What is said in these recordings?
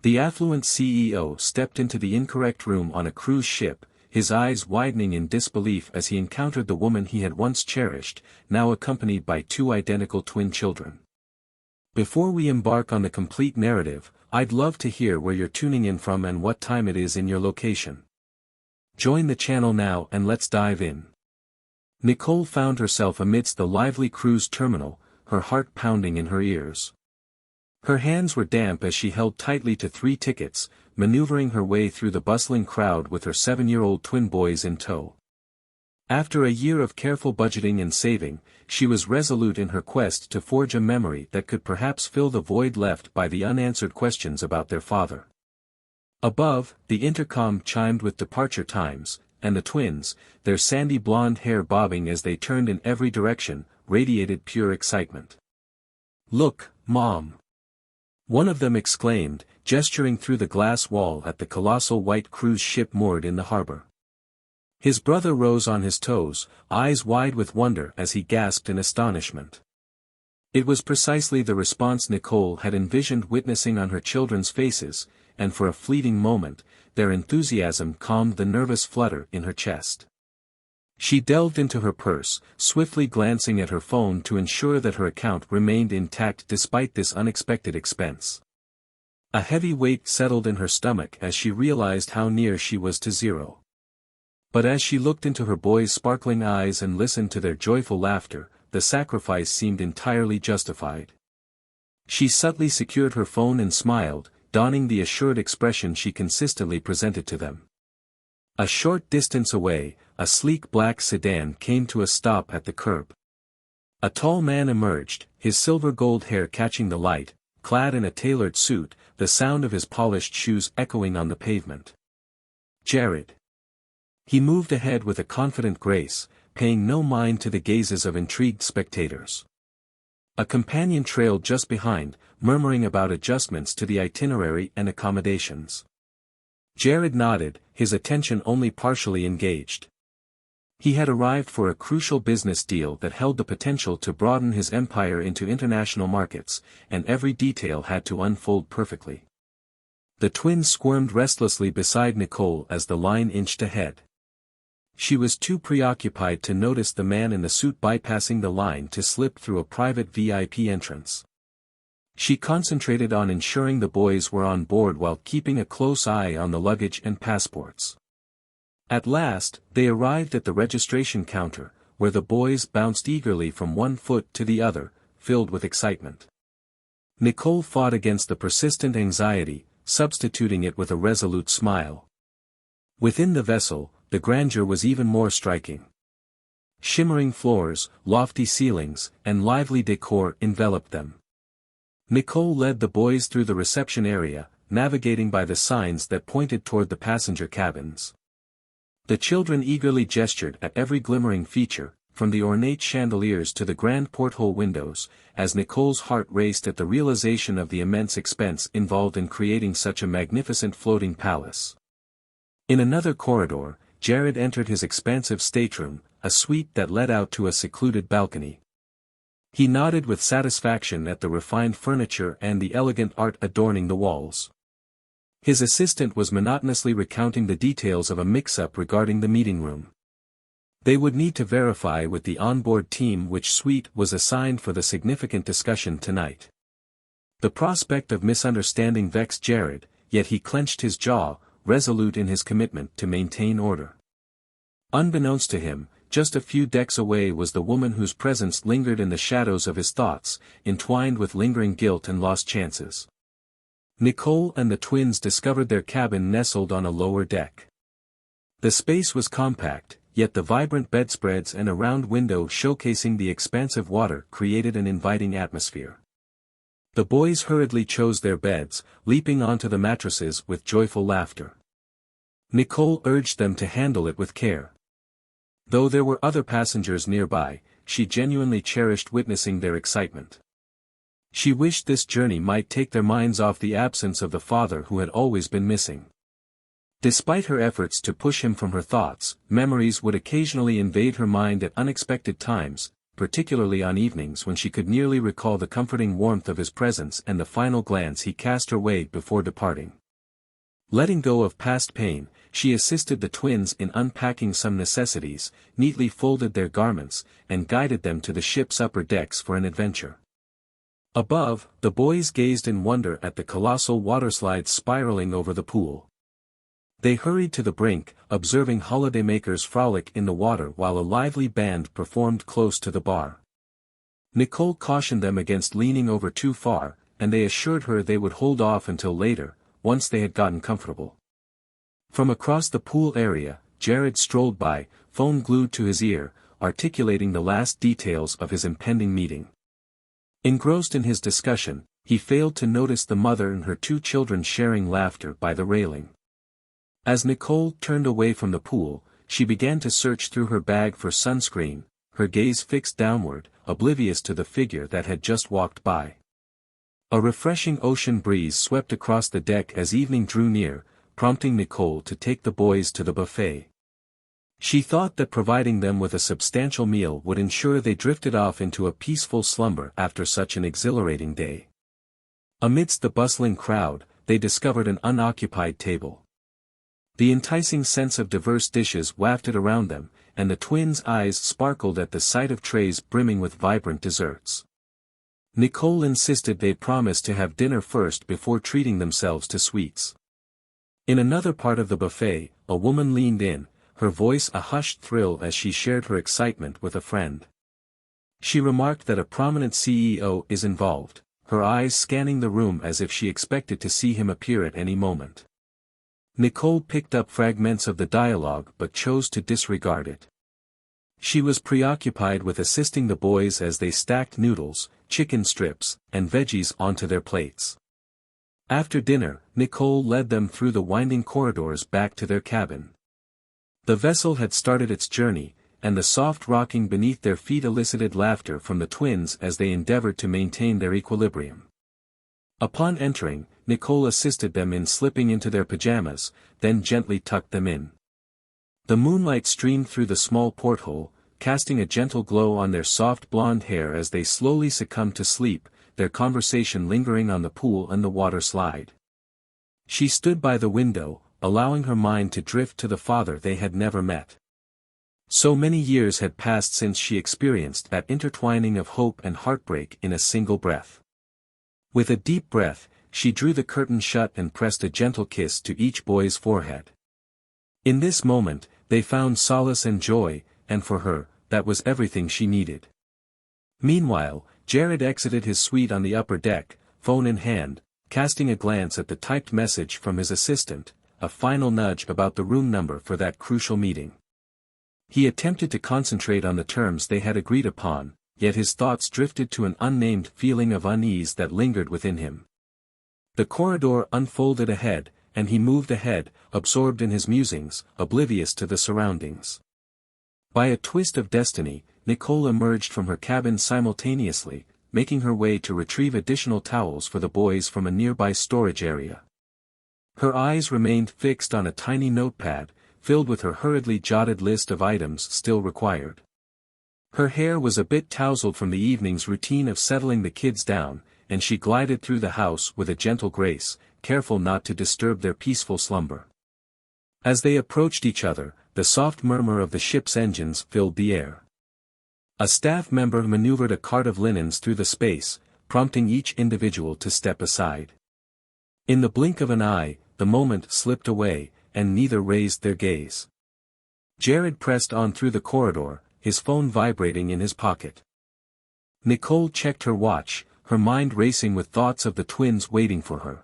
The affluent CEO stepped into the incorrect room on a cruise ship, his eyes widening in disbelief as he encountered the woman he had once cherished, now accompanied by two identical twin children. Before we embark on the complete narrative, I'd love to hear where you're tuning in from and what time it is in your location. Join the channel now and let's dive in. Nicole found herself amidst the lively cruise terminal, her heart pounding in her ears. Her hands were damp as she held tightly to 3 tickets, maneuvering her way through the bustling crowd with her 7-year-old twin boys in tow. After a year of careful budgeting and saving, she was resolute in her quest to forge a memory that could perhaps fill the void left by the unanswered questions about their father. Above, the intercom chimed with departure times, and the twins, their sandy blonde hair bobbing as they turned in every direction, radiated pure excitement. "Look, Mom!" one of them exclaimed, gesturing through the glass wall at the colossal white cruise ship moored in the harbor. His brother rose on his toes, eyes wide with wonder as he gasped in astonishment. It was precisely the response Nicole had envisioned witnessing on her children's faces, and for a fleeting moment, their enthusiasm calmed the nervous flutter in her chest. She delved into her purse, swiftly glancing at her phone to ensure that her account remained intact despite this unexpected expense. A heavy weight settled in her stomach as she realized how near she was to zero. But as she looked into her boys' sparkling eyes and listened to their joyful laughter, the sacrifice seemed entirely justified. She subtly secured her phone and smiled, donning the assured expression she consistently presented to them. A short distance away, a sleek black sedan came to a stop at the curb. A tall man emerged, his silver-gold hair catching the light, clad in a tailored suit, the sound of his polished shoes echoing on the pavement. Jared. He moved ahead with a confident grace, paying no mind to the gazes of intrigued spectators. A companion trailed just behind, murmuring about adjustments to the itinerary and accommodations. Jared nodded, his attention only partially engaged. He had arrived for a crucial business deal that held the potential to broaden his empire into international markets, and every detail had to unfold perfectly. The twins squirmed restlessly beside Nicole as the line inched ahead. She was too preoccupied to notice the man in the suit bypassing the line to slip through a private VIP entrance. She concentrated on ensuring the boys were on board while keeping a close eye on the luggage and passports. At last, they arrived at the registration counter, where the boys bounced eagerly from one foot to the other, filled with excitement. Nicole fought against the persistent anxiety, substituting it with a resolute smile. Within the vessel, the grandeur was even more striking. Shimmering floors, lofty ceilings, and lively decor enveloped them. Nicole led the boys through the reception area, navigating by the signs that pointed toward the passenger cabins. The children eagerly gestured at every glimmering feature, from the ornate chandeliers to the grand porthole windows, as Nicole's heart raced at the realization of the immense expense involved in creating such a magnificent floating palace. In another corridor, Jared entered his expansive stateroom, a suite that led out to a secluded balcony. He nodded with satisfaction at the refined furniture and the elegant art adorning the walls. His assistant was monotonously recounting the details of a mix-up regarding the meeting room. They would need to verify with the onboard team which suite was assigned for the significant discussion tonight. The prospect of misunderstanding vexed Jared, yet he clenched his jaw, resolute in his commitment to maintain order. Unbeknownst to him, just a few decks away was the woman whose presence lingered in the shadows of his thoughts, entwined with lingering guilt and lost chances. Nicole and the twins discovered their cabin nestled on a lower deck. The space was compact, yet the vibrant bedspreads and a round window showcasing the expansive water created an inviting atmosphere. The boys hurriedly chose their beds, leaping onto the mattresses with joyful laughter. Nicole urged them to handle it with care. Though there were other passengers nearby, she genuinely cherished witnessing their excitement. She wished this journey might take their minds off the absence of the father who had always been missing. Despite her efforts to push him from her thoughts, memories would occasionally invade her mind at unexpected times, particularly on evenings when she could nearly recall the comforting warmth of his presence and the final glance he cast her way before departing. Letting go of past pain, she assisted the twins in unpacking some necessities, neatly folded their garments, and guided them to the ship's upper decks for an adventure. Above, the boys gazed in wonder at the colossal waterslide spiraling over the pool. They hurried to the brink, observing holidaymakers frolic in the water while a lively band performed close to the bar. Nicole cautioned them against leaning over too far, and they assured her they would hold off until later, once they had gotten comfortable. From across the pool area, Jared strolled by, phone glued to his ear, articulating the last details of his impending meeting. Engrossed in his discussion, he failed to notice the mother and her 2 children sharing laughter by the railing. As Nicole turned away from the pool, she began to search through her bag for sunscreen, her gaze fixed downward, oblivious to the figure that had just walked by. A refreshing ocean breeze swept across the deck as evening drew near, prompting Nicole to take the boys to the buffet. She thought that providing them with a substantial meal would ensure they drifted off into a peaceful slumber after such an exhilarating day. Amidst the bustling crowd, they discovered an unoccupied table. The enticing sense of diverse dishes wafted around them, and the twins' eyes sparkled at the sight of trays brimming with vibrant desserts. Nicole insisted they promise to have dinner first before treating themselves to sweets. In another part of the buffet, a woman leaned in, her voice a hushed thrill as she shared her excitement with a friend. She remarked that a prominent CEO is involved, her eyes scanning the room as if she expected to see him appear at any moment. Nicole picked up fragments of the dialogue but chose to disregard it. She was preoccupied with assisting the boys as they stacked noodles, chicken strips, and veggies onto their plates. After dinner, Nicole led them through the winding corridors back to their cabin. The vessel had started its journey, and the soft rocking beneath their feet elicited laughter from the twins as they endeavored to maintain their equilibrium. Upon entering, Nicole assisted them in slipping into their pajamas, then gently tucked them in. The moonlight streamed through the small porthole, casting a gentle glow on their soft blonde hair as they slowly succumbed to sleep, their conversation lingering on the pool and the water slide. She stood by the window, allowing her mind to drift to the father they had never met. So many years had passed since she experienced that intertwining of hope and heartbreak in a single breath. With a deep breath, she drew the curtain shut and pressed a gentle kiss to each boy's forehead. In this moment, they found solace and joy, and for her, that was everything she needed. Meanwhile, Jared exited his suite on the upper deck, phone in hand, casting a glance at the typed message from his assistant, a final nudge about the room number for that crucial meeting. He attempted to concentrate on the terms they had agreed upon, yet his thoughts drifted to an unnamed feeling of unease that lingered within him. The corridor unfolded ahead, and he moved ahead, absorbed in his musings, oblivious to the surroundings. By a twist of destiny, Nicole emerged from her cabin simultaneously, making her way to retrieve additional towels for the boys from a nearby storage area. Her eyes remained fixed on a tiny notepad, filled with her hurriedly jotted list of items still required. Her hair was a bit tousled from the evening's routine of settling the kids down, and she glided through the house with a gentle grace, careful not to disturb their peaceful slumber. As they approached each other, the soft murmur of the ship's engines filled the air. A staff member maneuvered a cart of linens through the space, prompting each individual to step aside. In the blink of an eye, the moment slipped away, and neither raised their gaze. Jared pressed on through the corridor, his phone vibrating in his pocket. Nicole checked her watch, her mind racing with thoughts of the twins waiting for her.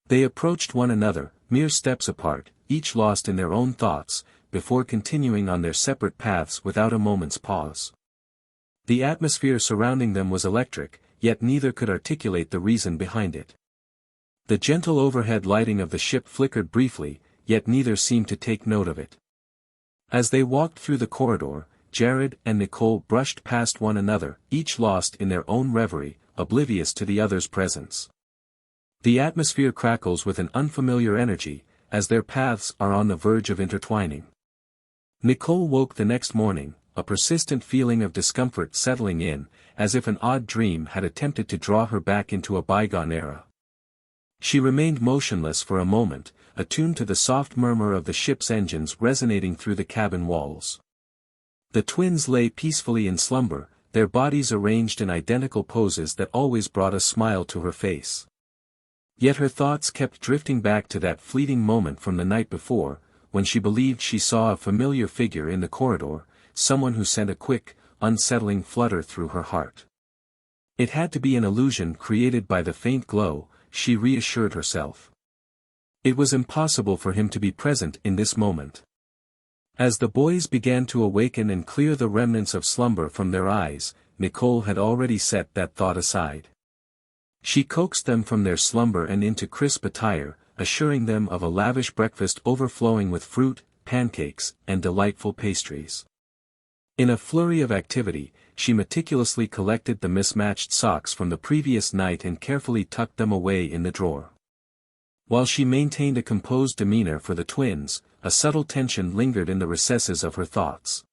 They approached one another, mere steps apart, each lost in their own thoughts, before continuing on their separate paths without a moment's pause. The atmosphere surrounding them was electric, yet neither could articulate the reason behind it. The gentle overhead lighting of the ship flickered briefly, yet neither seemed to take note of it. As they walked through the corridor, Jared and Nicole brushed past one another, each lost in their own reverie, oblivious to the other's presence. The atmosphere crackles with an unfamiliar energy, as their paths are on the verge of intertwining. Nicole woke the next morning, a persistent feeling of discomfort settling in, as if an odd dream had attempted to draw her back into a bygone era. She remained motionless for a moment, attuned to the soft murmur of the ship's engines resonating through the cabin walls. The twins lay peacefully in slumber, their bodies arranged in identical poses that always brought a smile to her face. Yet her thoughts kept drifting back to that fleeting moment from the night before, when she believed she saw a familiar figure in the corridor, someone who sent a quick, unsettling flutter through her heart. It had to be an illusion created by the faint glow, she reassured herself. It was impossible for him to be present in this moment. As the boys began to awaken and clear the remnants of slumber from their eyes, Nicole had already set that thought aside. She coaxed them from their slumber and into crisp attire, assuring them of a lavish breakfast overflowing with fruit, pancakes, and delightful pastries. In a flurry of activity, she meticulously collected the mismatched socks from the previous night and carefully tucked them away in the drawer. While she maintained a composed demeanor for the twins, a subtle tension lingered in the recesses of her thoughts.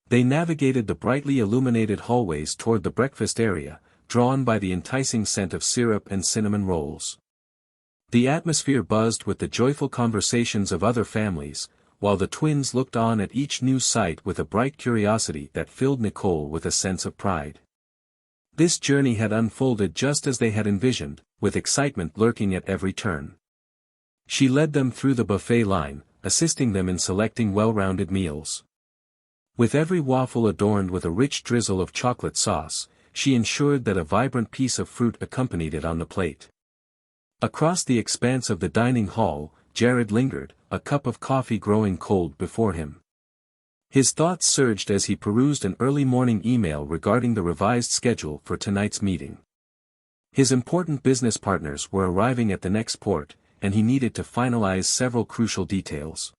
They navigated the brightly illuminated hallways toward the breakfast area, drawn by the enticing scent of syrup and cinnamon rolls. The atmosphere buzzed with the joyful conversations of other families, while the twins looked on at each new sight with a bright curiosity that filled Nicole with a sense of pride. This journey had unfolded just as they had envisioned, with excitement lurking at every turn. She led them through the buffet line, assisting them in selecting well-rounded meals. With every waffle adorned with a rich drizzle of chocolate sauce, she ensured that a vibrant piece of fruit accompanied it on the plate. Across the expanse of the dining hall, Jared lingered, a cup of coffee growing cold before him. His thoughts surged as he perused an early morning email regarding the revised schedule for tonight's meeting. His important business partners were arriving at the next port, and he needed to finalize several crucial details.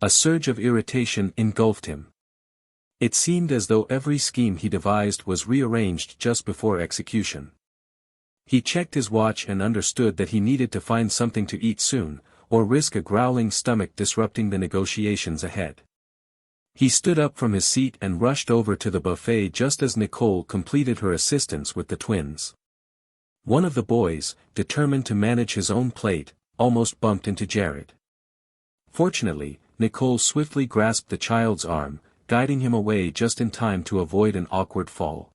A surge of irritation engulfed him. It seemed as though every scheme he devised was rearranged just before execution. He checked his watch and understood that he needed to find something to eat soon, or risk a growling stomach disrupting the negotiations ahead. He stood up from his seat and rushed over to the buffet just as Nicole completed her assistance with the twins. One of the boys, determined to manage his own plate, almost bumped into Jared. Fortunately, Nicole swiftly grasped the child's arm, guiding him away just in time to avoid an awkward fall.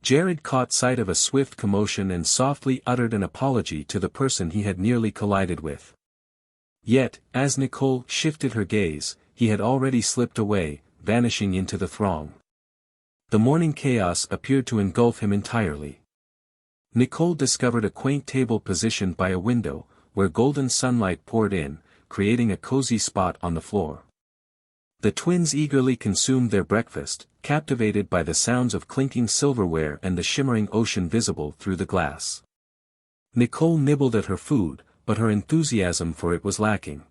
Jared caught sight of a swift commotion and softly uttered an apology to the person he had nearly collided with. Yet, as Nicole shifted her gaze, he had already slipped away, vanishing into the throng. The morning chaos appeared to engulf him entirely. Nicole discovered a quaint table positioned by a window, where golden sunlight poured in, creating a cozy spot on the floor. The twins eagerly consumed their breakfast, captivated by the sounds of clinking silverware and the shimmering ocean visible through the glass. Nicole nibbled at her food, but her enthusiasm for it was lacking.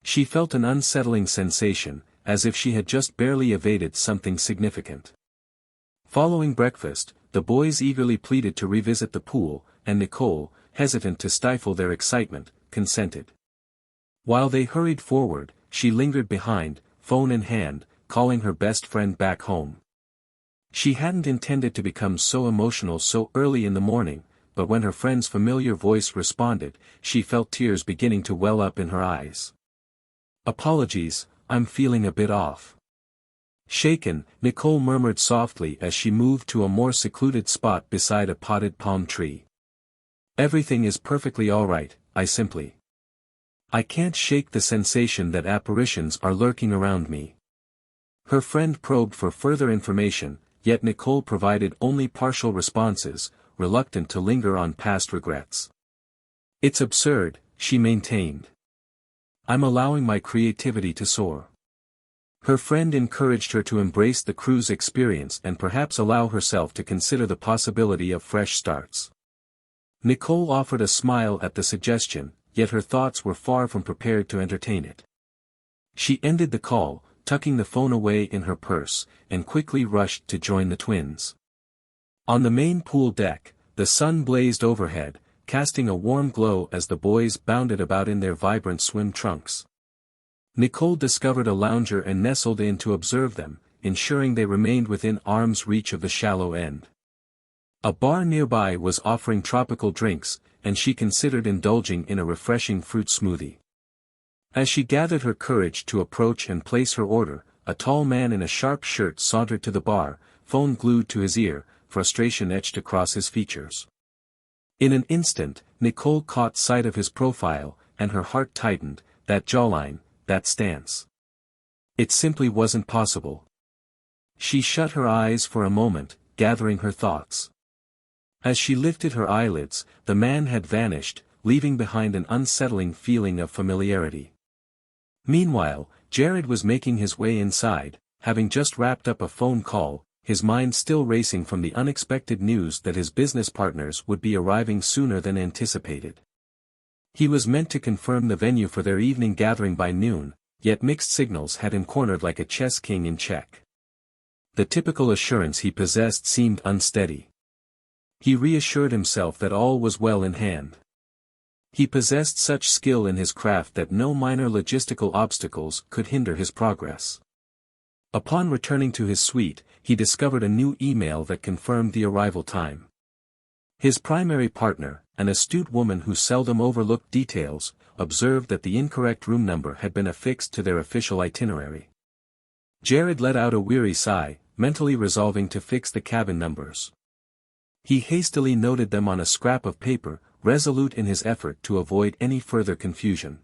She felt an unsettling sensation, as if she had just barely evaded something significant. Following breakfast, the boys eagerly pleaded to revisit the pool, and Nicole, hesitant to stifle their excitement, consented. While they hurried forward, she lingered behind, phone in hand, calling her best friend back home. She hadn't intended to become so emotional so early in the morning, but when her friend's familiar voice responded, she felt tears beginning to well up in her eyes. "Apologies, I'm feeling a bit off." Shaken, Nicole murmured softly as she moved to a more secluded spot beside a potted palm tree. "Everything is perfectly alright, I can't shake the sensation that apparitions are lurking around me." Her friend probed for further information, yet Nicole provided only partial responses, reluctant to linger on past regrets. "It's absurd," she maintained. "I'm allowing my creativity to soar." Her friend encouraged her to embrace the cruise experience and perhaps allow herself to consider the possibility of fresh starts. Nicole offered a smile at the suggestion, yet her thoughts were far from prepared to entertain it. She ended the call, tucking the phone away in her purse, and quickly rushed to join the twins. On the main pool deck, the sun blazed overhead, casting a warm glow as the boys bounded about in their vibrant swim trunks. Nicole discovered a lounger and nestled in to observe them, ensuring they remained within arm's reach of the shallow end. A bar nearby was offering tropical drinks, and she considered indulging in a refreshing fruit smoothie. As she gathered her courage to approach and place her order, a tall man in a sharp shirt sauntered to the bar, phone glued to his ear, frustration etched across his features. In an instant, Nicole caught sight of his profile, and her heart tightened. That jawline, that stance. It simply wasn't possible. She shut her eyes for a moment, gathering her thoughts. As she lifted her eyelids, the man had vanished, leaving behind an unsettling feeling of familiarity. Meanwhile, Jared was making his way inside, having just wrapped up a phone call, his mind still racing from the unexpected news that his business partners would be arriving sooner than anticipated. He was meant to confirm the venue for their evening gathering by noon, yet mixed signals had him cornered like a chess king in check. The typical assurance he possessed seemed unsteady. He reassured himself that all was well in hand. He possessed such skill in his craft that no minor logistical obstacles could hinder his progress. Upon returning to his suite, he discovered a new email that confirmed the arrival time. His primary partner, an astute woman who seldom overlooked details, observed that the incorrect room number had been affixed to their official itinerary. Jared let out a weary sigh, mentally resolving to fix the cabin numbers. He hastily noted them on a scrap of paper, resolute in his effort to avoid any further confusion.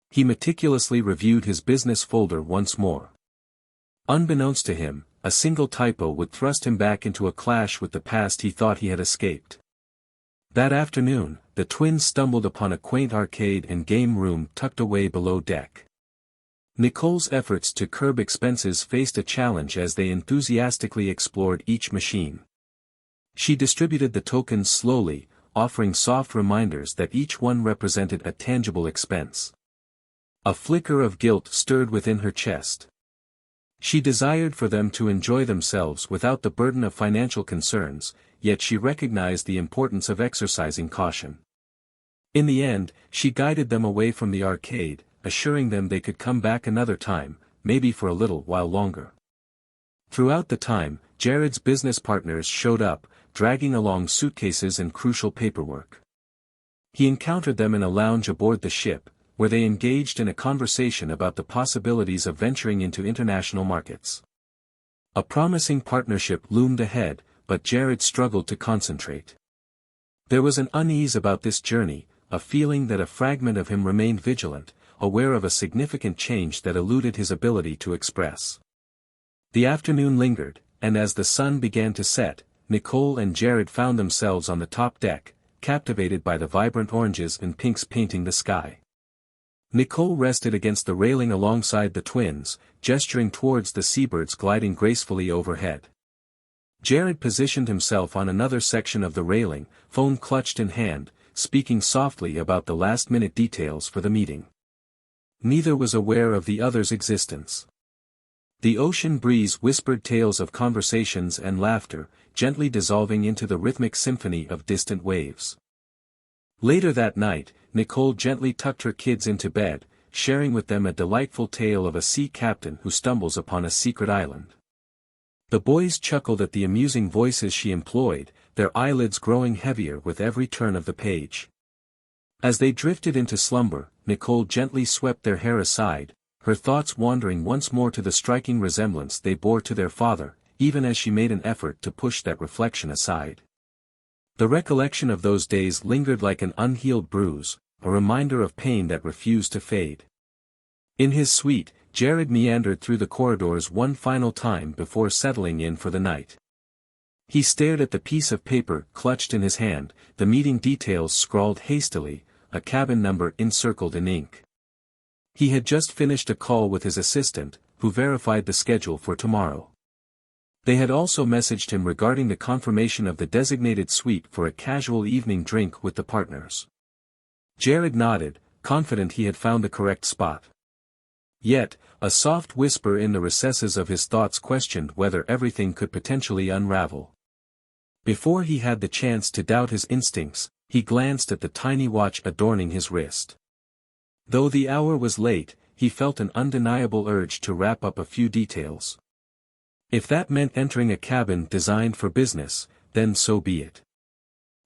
He meticulously reviewed his business folder once more. Unbeknownst to him, a single typo would thrust him back into a clash with the past he thought he had escaped. That afternoon, the twins stumbled upon a quaint arcade and game room tucked away below deck. Nicole's efforts to curb expenses faced a challenge as they enthusiastically explored each machine. She distributed the tokens slowly, offering soft reminders that each one represented a tangible expense. A flicker of guilt stirred within her chest. She desired for them to enjoy themselves without the burden of financial concerns, yet she recognized the importance of exercising caution. In the end, she guided them away from the arcade, assuring them they could come back another time, maybe for a little while longer. Throughout the time, Jared's business partners showed up, dragging along suitcases and crucial paperwork. He encountered them in a lounge aboard the ship, where they engaged in a conversation about the possibilities of venturing into international markets. A promising partnership loomed ahead, but Jared struggled to concentrate. There was an unease about this journey, a feeling that a fragment of him remained vigilant, aware of a significant change that eluded his ability to express. The afternoon lingered, and as the sun began to set, Nicole and Jared found themselves on the top deck, captivated by the vibrant oranges and pinks painting the sky. Nicole rested against the railing alongside the twins, gesturing towards the seabirds gliding gracefully overhead. Jared positioned himself on another section of the railing, phone clutched in hand, speaking softly about the last-minute details for the meeting. Neither was aware of the other's existence. The ocean breeze whispered tales of conversations and laughter, gently dissolving into the rhythmic symphony of distant waves. Later that night, Nicole gently tucked her kids into bed, sharing with them a delightful tale of a sea captain who stumbles upon a secret island. The boys chuckled at the amusing voices she employed, their eyelids growing heavier with every turn of the page. As they drifted into slumber, Nicole gently swept their hair aside, her thoughts wandering once more to the striking resemblance they bore to their father, even as she made an effort to push that reflection aside. The recollection of those days lingered like an unhealed bruise, a reminder of pain that refused to fade. In his suite, Jared meandered through the corridors one final time before settling in for the night. He stared at the piece of paper clutched in his hand, the meeting details scrawled hastily, a cabin number encircled in ink. He had just finished a call with his assistant, who verified the schedule for tomorrow. They had also messaged him regarding the confirmation of the designated suite for a casual evening drink with the partners. Jared nodded, confident he had found the correct spot. Yet, a soft whisper in the recesses of his thoughts questioned whether everything could potentially unravel. Before he had the chance to doubt his instincts, he glanced at the tiny watch adorning his wrist. Though the hour was late, he felt an undeniable urge to wrap up a few details. If that meant entering a cabin designed for business, then so be it.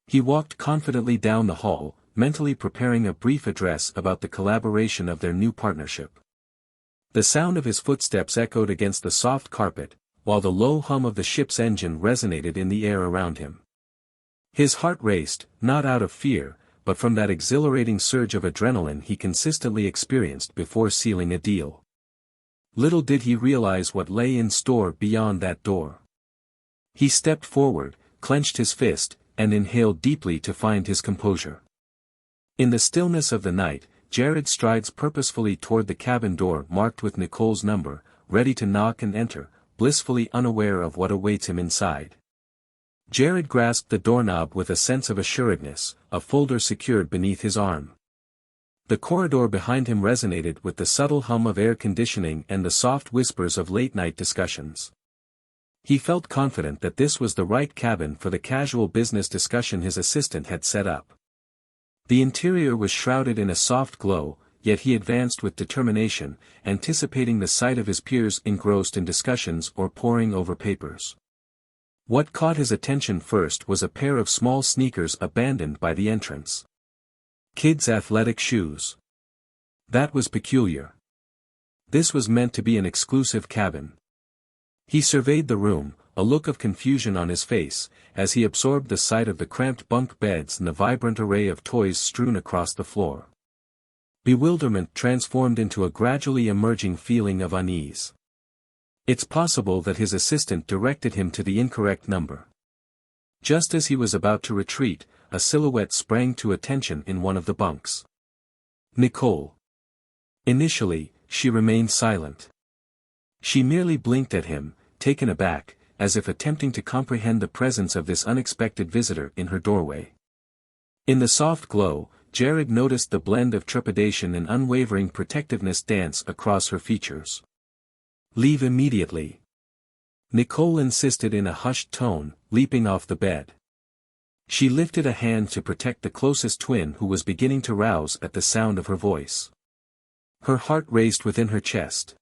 He walked confidently down the hall, mentally preparing a brief address about the collaboration of their new partnership. The sound of his footsteps echoed against the soft carpet, while the low hum of the ship's engine resonated in the air around him. His heart raced, not out of fear, but from that exhilarating surge of adrenaline he consistently experienced before sealing a deal. Little did he realize what lay in store beyond that door. He stepped forward, clenched his fist, and inhaled deeply to find his composure. In the stillness of the night, Jared strides purposefully toward the cabin door marked with Nicole's number, ready to knock and enter, blissfully unaware of what awaits him inside. Jared grasped the doorknob with a sense of assuredness, a folder secured beneath his arm. The corridor behind him resonated with the subtle hum of air conditioning and the soft whispers of late-night discussions. He felt confident that this was the right cabin for the casual business discussion his assistant had set up. The interior was shrouded in a soft glow, yet he advanced with determination, anticipating the sight of his peers engrossed in discussions or poring over papers. What caught his attention first was a pair of small sneakers abandoned by the entrance. Kids' athletic shoes. That was peculiar. This was meant to be an exclusive cabin. He surveyed the room, a look of confusion on his face, as he absorbed the sight of the cramped bunk beds and the vibrant array of toys strewn across the floor. Bewilderment transformed into a gradually emerging feeling of unease. It's possible that his assistant directed him to the incorrect number. Just as he was about to retreat, a silhouette sprang to attention in one of the bunks. Nicole. Initially, she remained silent. She merely blinked at him, taken aback, as if attempting to comprehend the presence of this unexpected visitor in her doorway. In the soft glow, Jared noticed the blend of trepidation and unwavering protectiveness dance across her features. Leave immediately. Nicole insisted in a hushed tone, leaping off the bed. She lifted a hand to protect the closest twin who was beginning to rouse at the sound of her voice. Her heart raced within her chest.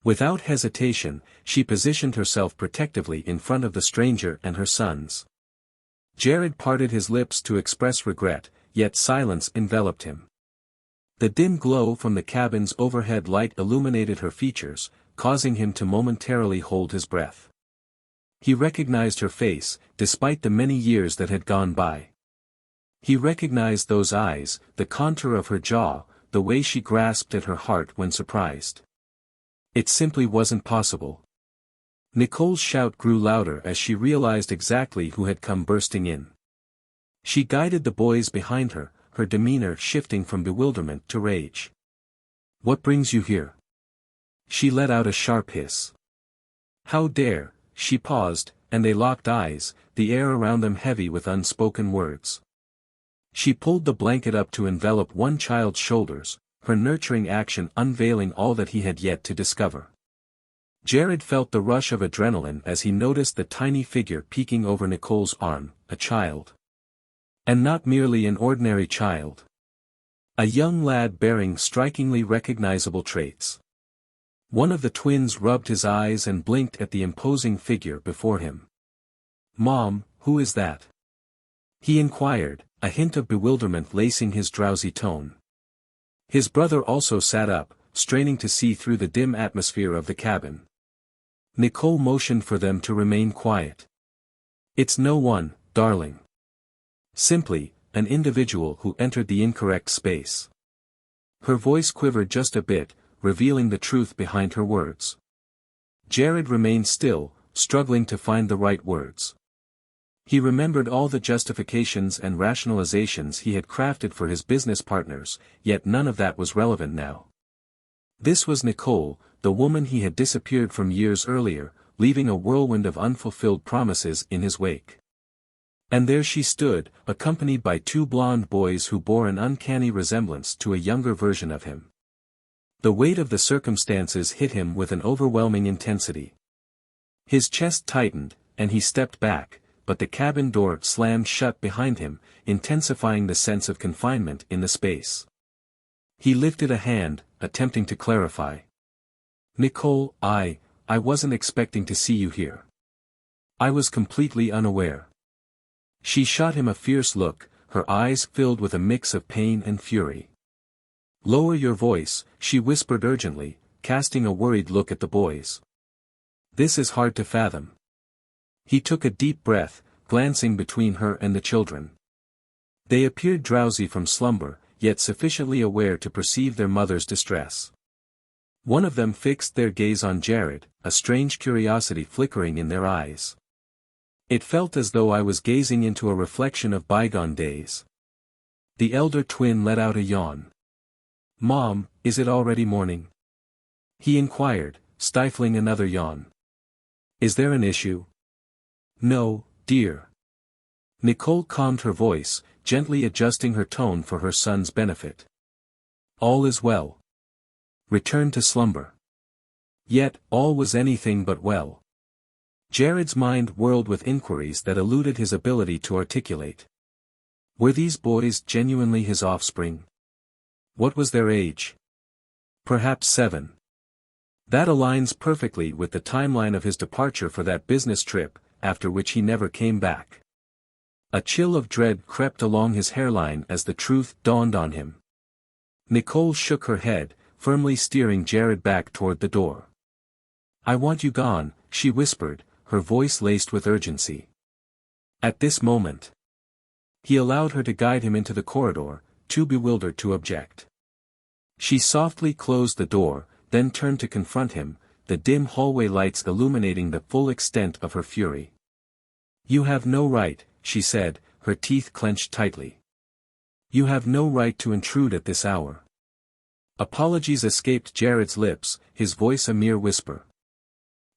Without hesitation, she positioned herself protectively in front of the stranger and her sons. Jared parted his lips to express regret, yet silence enveloped him. The dim glow from the cabin's overhead light illuminated her features, causing him to momentarily hold his breath. He recognized her face, despite the many years that had gone by. He recognized those eyes, the contour of her jaw, the way she grasped at her heart when surprised. It simply wasn't possible. Nicole's shout grew louder as she realized exactly who had come bursting in. She guided the boys behind her, her demeanor shifting from bewilderment to rage. "What brings you here?" She let out a sharp hiss. "How dare?" She paused, and they locked eyes, the air around them heavy with unspoken words. She pulled the blanket up to envelop one child's shoulders, her nurturing action unveiling all that he had yet to discover. Jared felt the rush of adrenaline as he noticed the tiny figure peeking over Nicole's arm, a child. And not merely an ordinary child. A young lad bearing strikingly recognizable traits. One of the twins rubbed his eyes and blinked at the imposing figure before him. "Mom, who is that?" he inquired, a hint of bewilderment lacing his drowsy tone. His brother also sat up, straining to see through the dim atmosphere of the cabin. Nicole motioned for them to remain quiet. "It's no one, darling. Simply, an individual who entered the incorrect space." Her voice quivered just a bit, revealing the truth behind her words. Jared remained still, struggling to find the right words. He remembered all the justifications and rationalizations he had crafted for his business partners, yet none of that was relevant now. This was Nicole, the woman he had disappeared from years earlier, leaving a whirlwind of unfulfilled promises in his wake. And there she stood, accompanied by two blonde boys who bore an uncanny resemblance to a younger version of him. The weight of the circumstances hit him with an overwhelming intensity. His chest tightened, and he stepped back, but the cabin door slammed shut behind him, intensifying the sense of confinement in the space. He lifted a hand, attempting to clarify. "Nicole, I I wasn't expecting to see you here. I was completely unaware. She shot him a fierce look, her eyes filled with a mix of pain and fury. Lower your voice, she whispered urgently, casting a worried look at the boys. This is hard to fathom. He took a deep breath, glancing between her and the children. They appeared drowsy from slumber, yet sufficiently aware to perceive their mother's distress. One of them fixed their gaze on Jared, a strange curiosity flickering in their eyes. It felt as though I was gazing into a reflection of bygone days. The elder twin let out a yawn. Mom, is it already morning? He inquired, stifling another yawn. Is there an issue? No, dear. Nicole calmed her voice, gently adjusting her tone for her son's benefit. All is well. Return to slumber. Yet, all was anything but well. Jared's mind whirled with inquiries that eluded his ability to articulate. Were these boys genuinely his offspring? What was their age? Perhaps 7. That aligns perfectly with the timeline of his departure for that business trip, after which he never came back. A chill of dread crept along his hairline as the truth dawned on him. Nicole shook her head, firmly steering Jared back toward the door. I want you gone, she whispered, her voice laced with urgency. At this moment, he allowed her to guide him into the corridor, too bewildered to object. She softly closed the door, then turned to confront him, the dim hallway lights illuminating the full extent of her fury. You have no right, she said, her teeth clenched tightly. You have no right to intrude at this hour. Apologies escaped Jared's lips, his voice a mere whisper.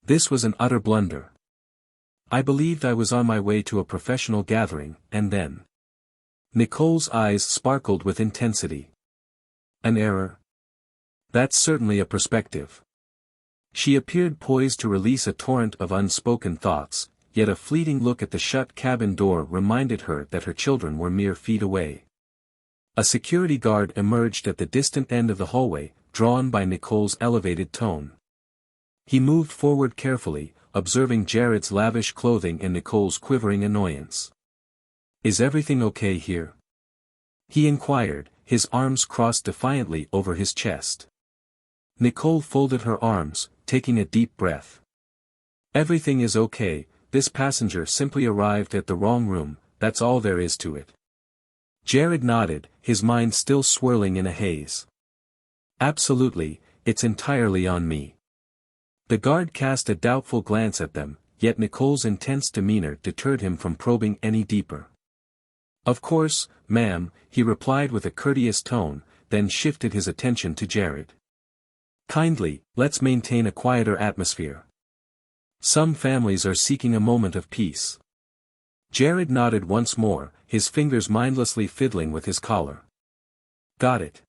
This was an utter blunder. I believed I was on my way to a professional gathering, and then. Nicole's eyes sparkled with intensity. An error? That's certainly a perspective. She appeared poised to release a torrent of unspoken thoughts, yet a fleeting look at the shut cabin door reminded her that her children were mere feet away. A security guard emerged at the distant end of the hallway, drawn by Nicole's elevated tone. He moved forward carefully, observing Jared's lavish clothing and Nicole's quivering annoyance. Is everything okay here? He inquired, his arms crossed defiantly over his chest. Nicole folded her arms, taking a deep breath. Everything is okay, this passenger simply arrived at the wrong room, that's all there is to it. Jared nodded, his mind still swirling in a haze. Absolutely, it's entirely on me. The guard cast a doubtful glance at them, yet Nicole's intense demeanor deterred him from probing any deeper. Of course, ma'am, he replied with a courteous tone, then shifted his attention to Jared. Kindly, let's maintain a quieter atmosphere. Some families are seeking a moment of peace. Jared nodded once more, his fingers mindlessly fiddling with his collar. Got it.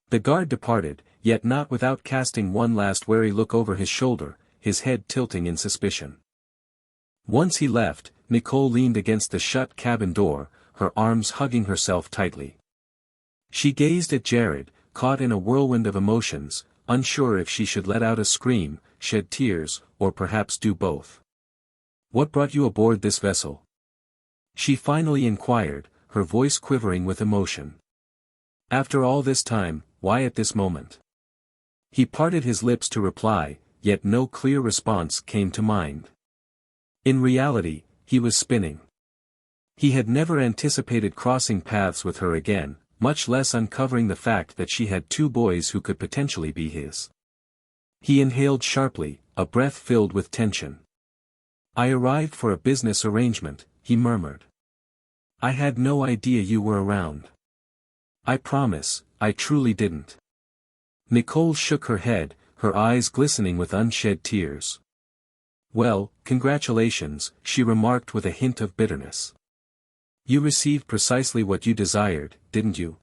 The guard departed, yet not without casting one last wary look over his shoulder, his head tilting in suspicion. Once he left, Nicole leaned against the shut cabin door, her arms hugging herself tightly. She gazed at Jared, caught in a whirlwind of emotions, unsure if she should let out a scream, shed tears, or perhaps do both. What brought you aboard this vessel? She finally inquired, her voice quivering with emotion. After all this time, why at this moment? He parted his lips to reply, yet no clear response came to mind. In reality, he was spinning. He had never anticipated crossing paths with her again, much less uncovering the fact that she had 2 boys who could potentially be his. He inhaled sharply, a breath filled with tension. I arrived for a business arrangement, he murmured. I had no idea you were around. I promise, I truly didn't. Nicole shook her head, her eyes glistening with unshed tears. Well, congratulations, she remarked with a hint of bitterness. You received precisely what you desired, didn't you?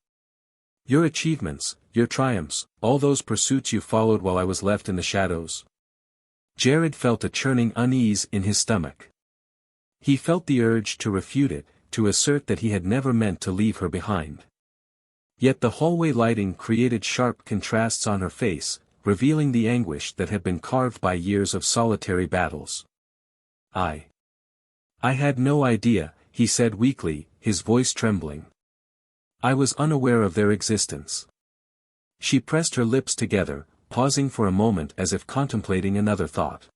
Your achievements, your triumphs, all those pursuits you followed while I was left in the shadows. Jared felt a churning unease in his stomach. He felt the urge to refute it, to assert that he had never meant to leave her behind. Yet the hallway lighting created sharp contrasts on her face, revealing the anguish that had been carved by years of solitary battles. I had no idea," he said weakly, his voice trembling. "I was unaware of their existence." She pressed her lips together, pausing for a moment as if contemplating another thought.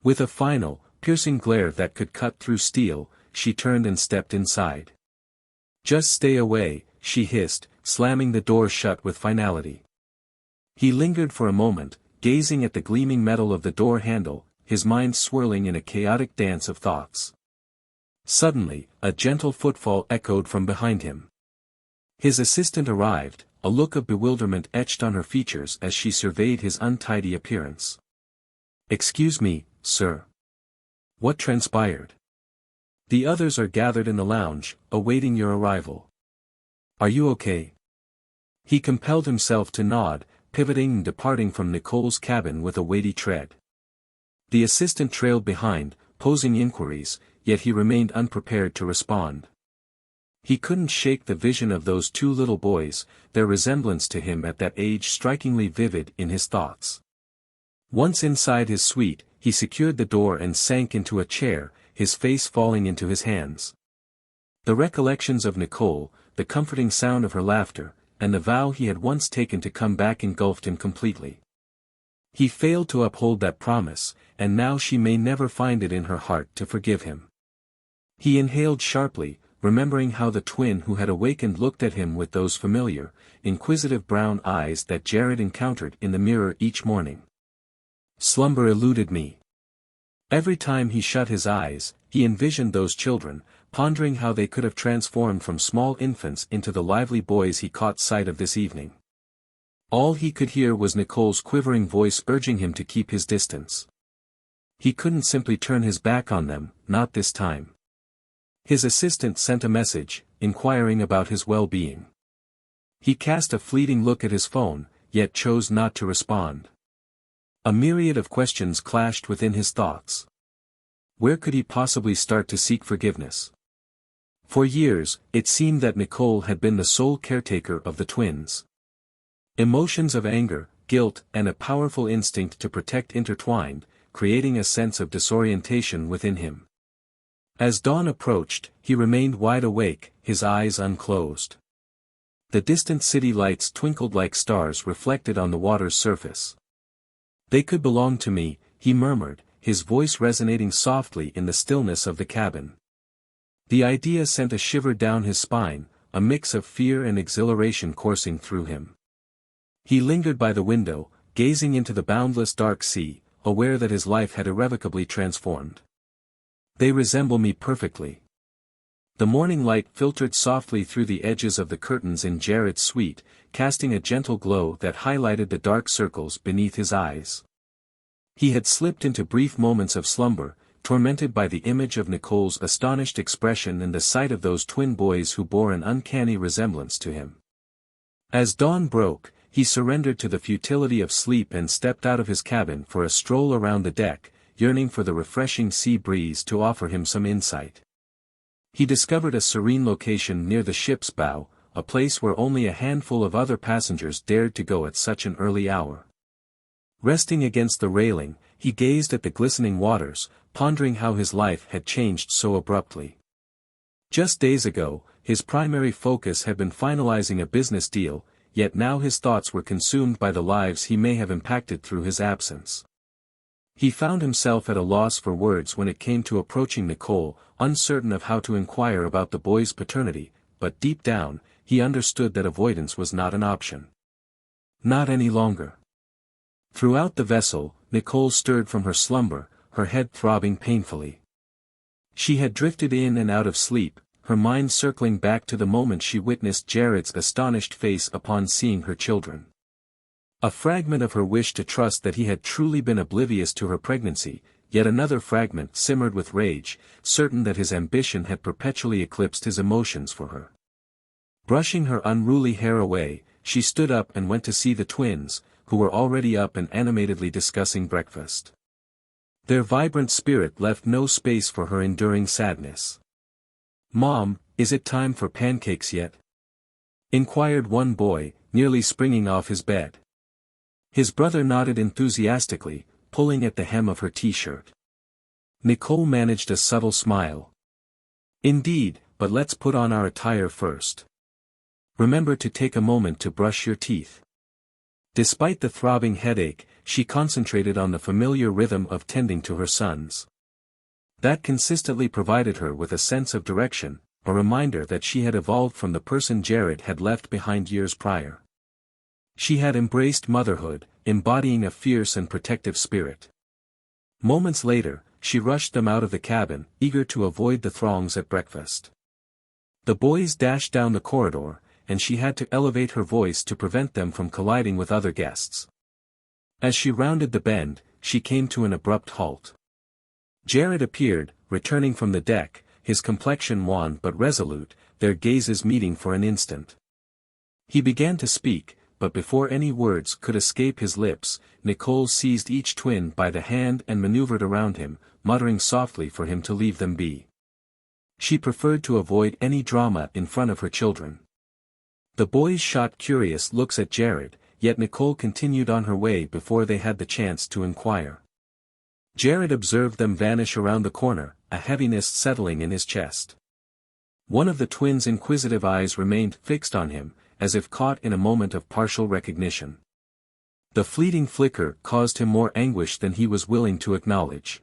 With a final, piercing glare that could cut through steel, she turned and stepped inside. "Just stay away," she hissed, slamming the door shut with finality. He lingered for a moment, gazing at the gleaming metal of the door handle, his mind swirling in a chaotic dance of thoughts. Suddenly, a gentle footfall echoed from behind him. His assistant arrived, a look of bewilderment etched on her features as she surveyed his untidy appearance. "Excuse me, sir. What transpired?" "The others are gathered in the lounge, awaiting your arrival. Are you okay?" He compelled himself to nod, pivoting and departing from Nicole's cabin with a weighty tread. The assistant trailed behind, posing inquiries, yet he remained unprepared to respond. He couldn't shake the vision of those two little boys, their resemblance to him at that age strikingly vivid in his thoughts. Once inside his suite, he secured the door and sank into a chair, his face falling into his hands. The recollections of Nicole, the comforting sound of her laughter, and the vow he had once taken to come back engulfed him completely. He failed to uphold that promise, and now she may never find it in her heart to forgive him. He inhaled sharply, remembering how the twin who had awakened looked at him with those familiar, inquisitive brown eyes that Jared encountered in the mirror each morning. Slumber eluded me. Every time he shut his eyes, he envisioned those children, pondering how they could have transformed from small infants into the lively boys he caught sight of this evening. All he could hear was Nicole's quivering voice urging him to keep his distance. He couldn't simply turn his back on them, not this time. His assistant sent a message, inquiring about his well-being. He cast a fleeting look at his phone, yet chose not to respond. A myriad of questions clashed within his thoughts. Where could he possibly start to seek forgiveness? For years, it seemed that Nicole had been the sole caretaker of the twins. Emotions of anger, guilt, and a powerful instinct to protect intertwined, creating a sense of disorientation within him. As dawn approached, he remained wide awake, his eyes unclosed. The distant city lights twinkled like stars reflected on the water's surface. "They could belong to me," he murmured, his voice resonating softly in the stillness of the cabin. The idea sent a shiver down his spine, a mix of fear and exhilaration coursing through him. He lingered by the window, gazing into the boundless dark sea, aware that his life had irrevocably transformed. "They resemble me perfectly." The morning light filtered softly through the edges of the curtains in Jared's suite, casting a gentle glow that highlighted the dark circles beneath his eyes. He had slipped into brief moments of slumber, tormented by the image of Nicole's astonished expression and the sight of those twin boys who bore an uncanny resemblance to him. As dawn broke, he surrendered to the futility of sleep and stepped out of his cabin for a stroll around the deck, yearning for the refreshing sea breeze to offer him some insight. He discovered a serene location near the ship's bow, a place where only a handful of other passengers dared to go at such an early hour. Resting against the railing, he gazed at the glistening waters, pondering how his life had changed so abruptly. Just days ago, his primary focus had been finalizing a business deal, yet now his thoughts were consumed by the lives he may have impacted through his absence. He found himself at a loss for words when it came to approaching Nicole, uncertain of how to inquire about the boy's paternity, but deep down, he understood that avoidance was not an option. Not any longer. Throughout the vessel, Nicole stirred from her slumber, her head throbbing painfully. She had drifted in and out of sleep, her mind circling back to the moment she witnessed Jared's astonished face upon seeing her children. A fragment of her wished to trust that he had truly been oblivious to her pregnancy, yet another fragment simmered with rage, certain that his ambition had perpetually eclipsed his emotions for her. Brushing her unruly hair away, she stood up and went to see the twins, who were already up and animatedly discussing breakfast. Their vibrant spirit left no space for her enduring sadness. "Mom, is it time for pancakes yet?" inquired one boy, nearly springing off his bed. His brother nodded enthusiastically, pulling at the hem of her t-shirt. Nicole managed a subtle smile. Indeed, but let's put on our attire first. Remember to take a moment to brush your teeth. Despite the throbbing headache, she concentrated on the familiar rhythm of tending to her sons. That consistently provided her with a sense of direction, a reminder that she had evolved from the person Jared had left behind years prior. She had embraced motherhood, embodying a fierce and protective spirit. Moments later, she rushed them out of the cabin, eager to avoid the throngs at breakfast. The boys dashed down the corridor, and she had to elevate her voice to prevent them from colliding with other guests. As she rounded the bend, she came to an abrupt halt. Jared appeared, returning from the deck, his complexion wan but resolute, their gazes meeting for an instant. He began to speak, but before any words could escape his lips, Nicole seized each twin by the hand and maneuvered around him, muttering softly for him to leave them be. She preferred to avoid any drama in front of her children. The boys shot curious looks at Jared, yet Nicole continued on her way before they had the chance to inquire. Jared observed them vanish around the corner, a heaviness settling in his chest. One of the twins' inquisitive eyes remained fixed on him, as if caught in a moment of partial recognition. The fleeting flicker caused him more anguish than he was willing to acknowledge.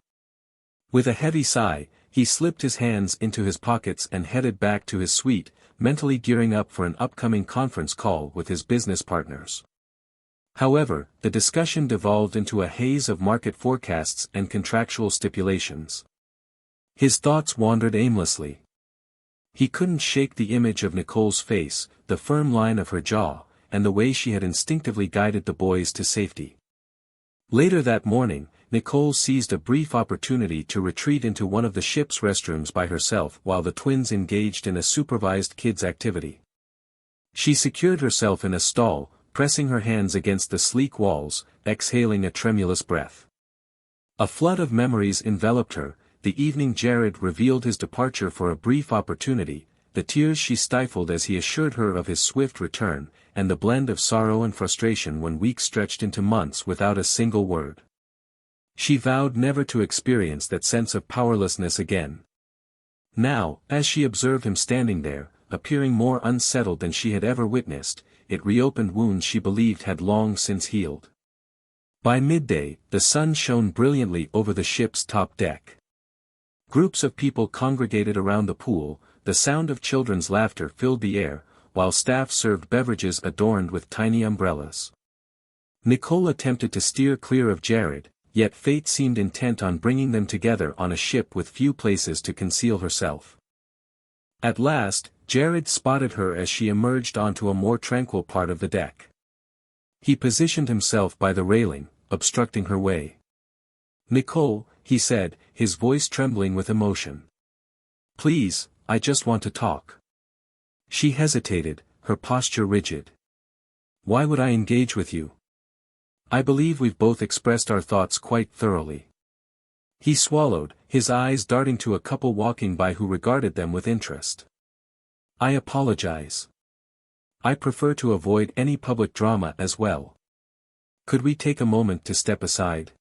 With a heavy sigh, he slipped his hands into his pockets and headed back to his suite, mentally gearing up for an upcoming conference call with his business partners. However, the discussion devolved into a haze of market forecasts and contractual stipulations. His thoughts wandered aimlessly. He couldn't shake the image of Nicole's face, the firm line of her jaw, and the way she had instinctively guided the boys to safety. Later that morning, Nicole seized a brief opportunity to retreat into one of the ship's restrooms by herself while the twins engaged in a supervised kids' activity. She secured herself in a stall, pressing her hands against the sleek walls, exhaling a tremulous breath. A flood of memories enveloped her. The evening Jared revealed his departure for a brief opportunity, the tears she stifled as he assured her of his swift return, and the blend of sorrow and frustration when weeks stretched into months without a single word. She vowed never to experience that sense of powerlessness again. Now, as she observed him standing there, appearing more unsettled than she had ever witnessed, it reopened wounds she believed had long since healed. By midday, the sun shone brilliantly over the ship's top deck. Groups of people congregated around the pool, the sound of children's laughter filled the air, while staff served beverages adorned with tiny umbrellas. Nicole attempted to steer clear of Jared, yet fate seemed intent on bringing them together on a ship with few places to conceal herself. At last, Jared spotted her as she emerged onto a more tranquil part of the deck. He positioned himself by the railing, obstructing her way. "Nicole," he said, his voice trembling with emotion. "Please, I just want to talk." She hesitated, her posture rigid. "Why would I engage with you? I believe we've both expressed our thoughts quite thoroughly." He swallowed, his eyes darting to a couple walking by who regarded them with interest. "I apologize. I prefer to avoid any public drama as well. Could we take a moment to step aside?"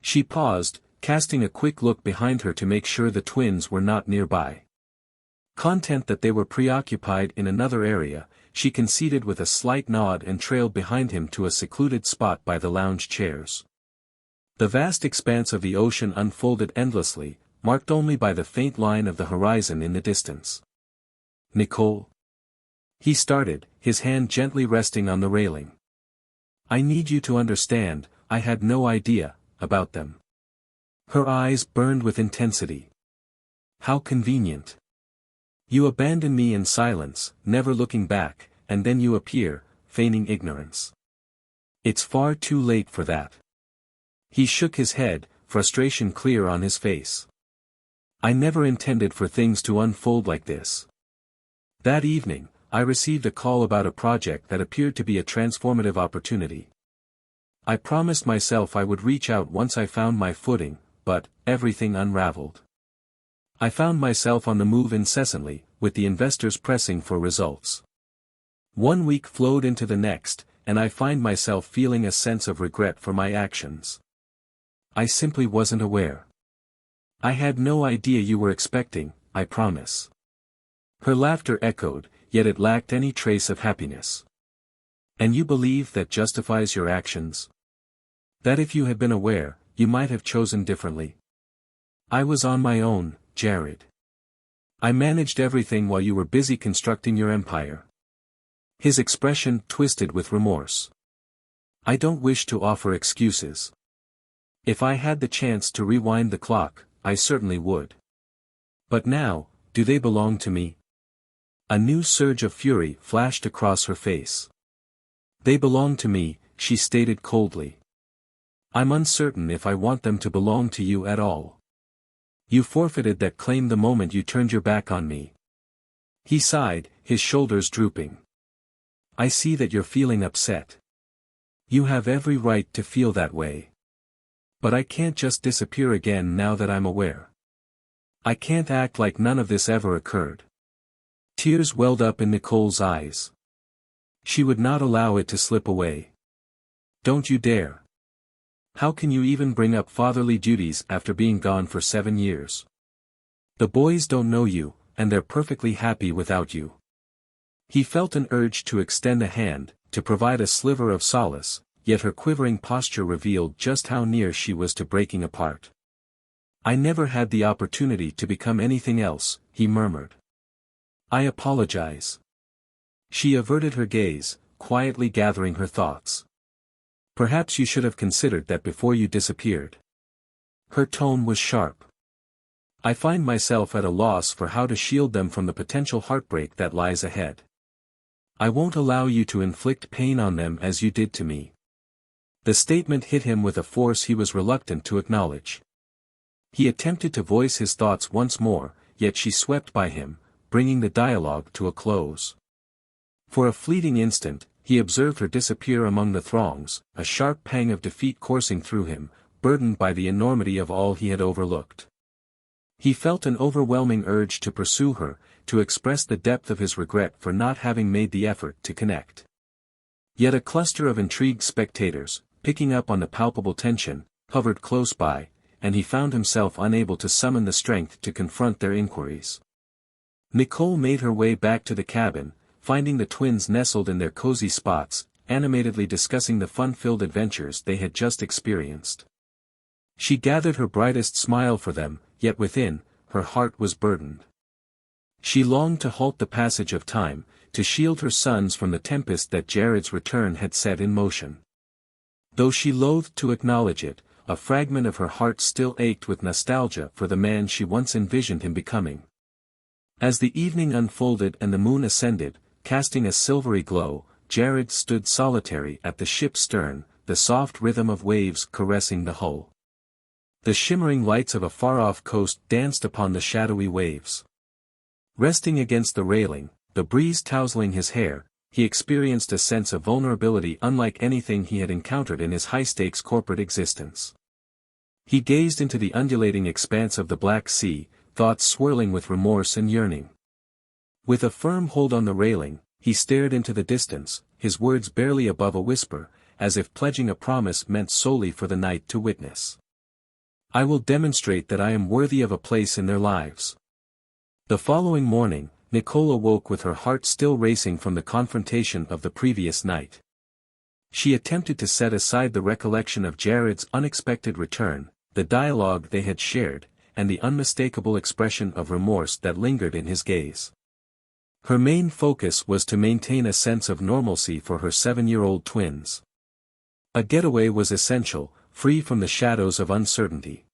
She paused, casting a quick look behind her to make sure the twins were not nearby. Content that they were preoccupied in another area, she conceded with a slight nod and trailed behind him to a secluded spot by the lounge chairs. The vast expanse of the ocean unfolded endlessly, marked only by the faint line of the horizon in the distance. "Nicole?" He started, his hand gently resting on the railing. "I need you to understand, I had no idea about them." Her eyes burned with intensity. "How convenient. You abandon me in silence, never looking back, and then you appear, feigning ignorance. It's far too late for that." He shook his head, frustration clear on his face. "I never intended for things to unfold like this. That evening, I received a call about a project that appeared to be a transformative opportunity. I promised myself I would reach out once I found my footing, but everything unraveled. I found myself on the move incessantly, with the investors pressing for results. One week flowed into the next, and I find myself feeling a sense of regret for my actions. I simply wasn't aware. I had no idea you were expecting, I promise. Her laughter echoed, yet it lacked any trace of happiness. And you believe that justifies your actions? That if you had been aware, you might have chosen differently? I was on my own, Jared. I managed everything while you were busy constructing your empire. His expression twisted with remorse. I don't wish to offer excuses. If I had the chance to rewind the clock, I certainly would. But now, do they belong to me? A new surge of fury flashed across her face. They belong to me, she stated coldly. I'm uncertain if I want them to belong to you at all. You forfeited that claim the moment you turned your back on me. He sighed, his shoulders drooping. I see that you're feeling upset. You have every right to feel that way. But I can't just disappear again now that I'm aware. I can't act like none of this ever occurred. Tears welled up in Nicole's eyes. She would not allow it to slip away. Don't you dare. How can you even bring up fatherly duties after being gone for 7 years? The boys don't know you, and they're perfectly happy without you. He felt an urge to extend a hand, to provide a sliver of solace, yet her quivering posture revealed just how near she was to breaking apart. I never had the opportunity to become anything else, he murmured. I apologize. She averted her gaze, quietly gathering her thoughts. Perhaps you should have considered that before you disappeared. Her tone was sharp. I find myself at a loss for how to shield them from the potential heartbreak that lies ahead. I won't allow you to inflict pain on them as you did to me. The statement hit him with a force he was reluctant to acknowledge. He attempted to voice his thoughts once more, yet she swept by him, bringing the dialogue to a close. For a fleeting instant, he observed her disappear among the throngs, a sharp pang of defeat coursing through him, burdened by the enormity of all he had overlooked. He felt an overwhelming urge to pursue her, to express the depth of his regret for not having made the effort to connect. Yet a cluster of intrigued spectators, picking up on the palpable tension, hovered close by, and he found himself unable to summon the strength to confront their inquiries. Nicole made her way back to the cabin, finding the twins nestled in their cozy spots, animatedly discussing the fun-filled adventures they had just experienced. She gathered her brightest smile for them, yet within, her heart was burdened. She longed to halt the passage of time, to shield her sons from the tempest that Jared's return had set in motion. Though she loathed to acknowledge it, a fragment of her heart still ached with nostalgia for the man she once envisioned him becoming. As the evening unfolded and the moon ascended, casting a silvery glow, Jared stood solitary at the ship's stern, the soft rhythm of waves caressing the hull. The shimmering lights of a far-off coast danced upon the shadowy waves. Resting against the railing, the breeze tousling his hair, he experienced a sense of vulnerability unlike anything he had encountered in his high-stakes corporate existence. He gazed into the undulating expanse of the Black Sea, thoughts swirling with remorse and yearning. With a firm hold on the railing, he stared into the distance, his words barely above a whisper, as if pledging a promise meant solely for the night to witness. I will demonstrate that I am worthy of a place in their lives. The following morning, Nicole awoke with her heart still racing from the confrontation of the previous night. She attempted to set aside the recollection of Jared's unexpected return, the dialogue they had shared, and the unmistakable expression of remorse that lingered in his gaze. Her main focus was to maintain a sense of normalcy for her 7-year-old twins. A getaway was essential, free from the shadows of uncertainty.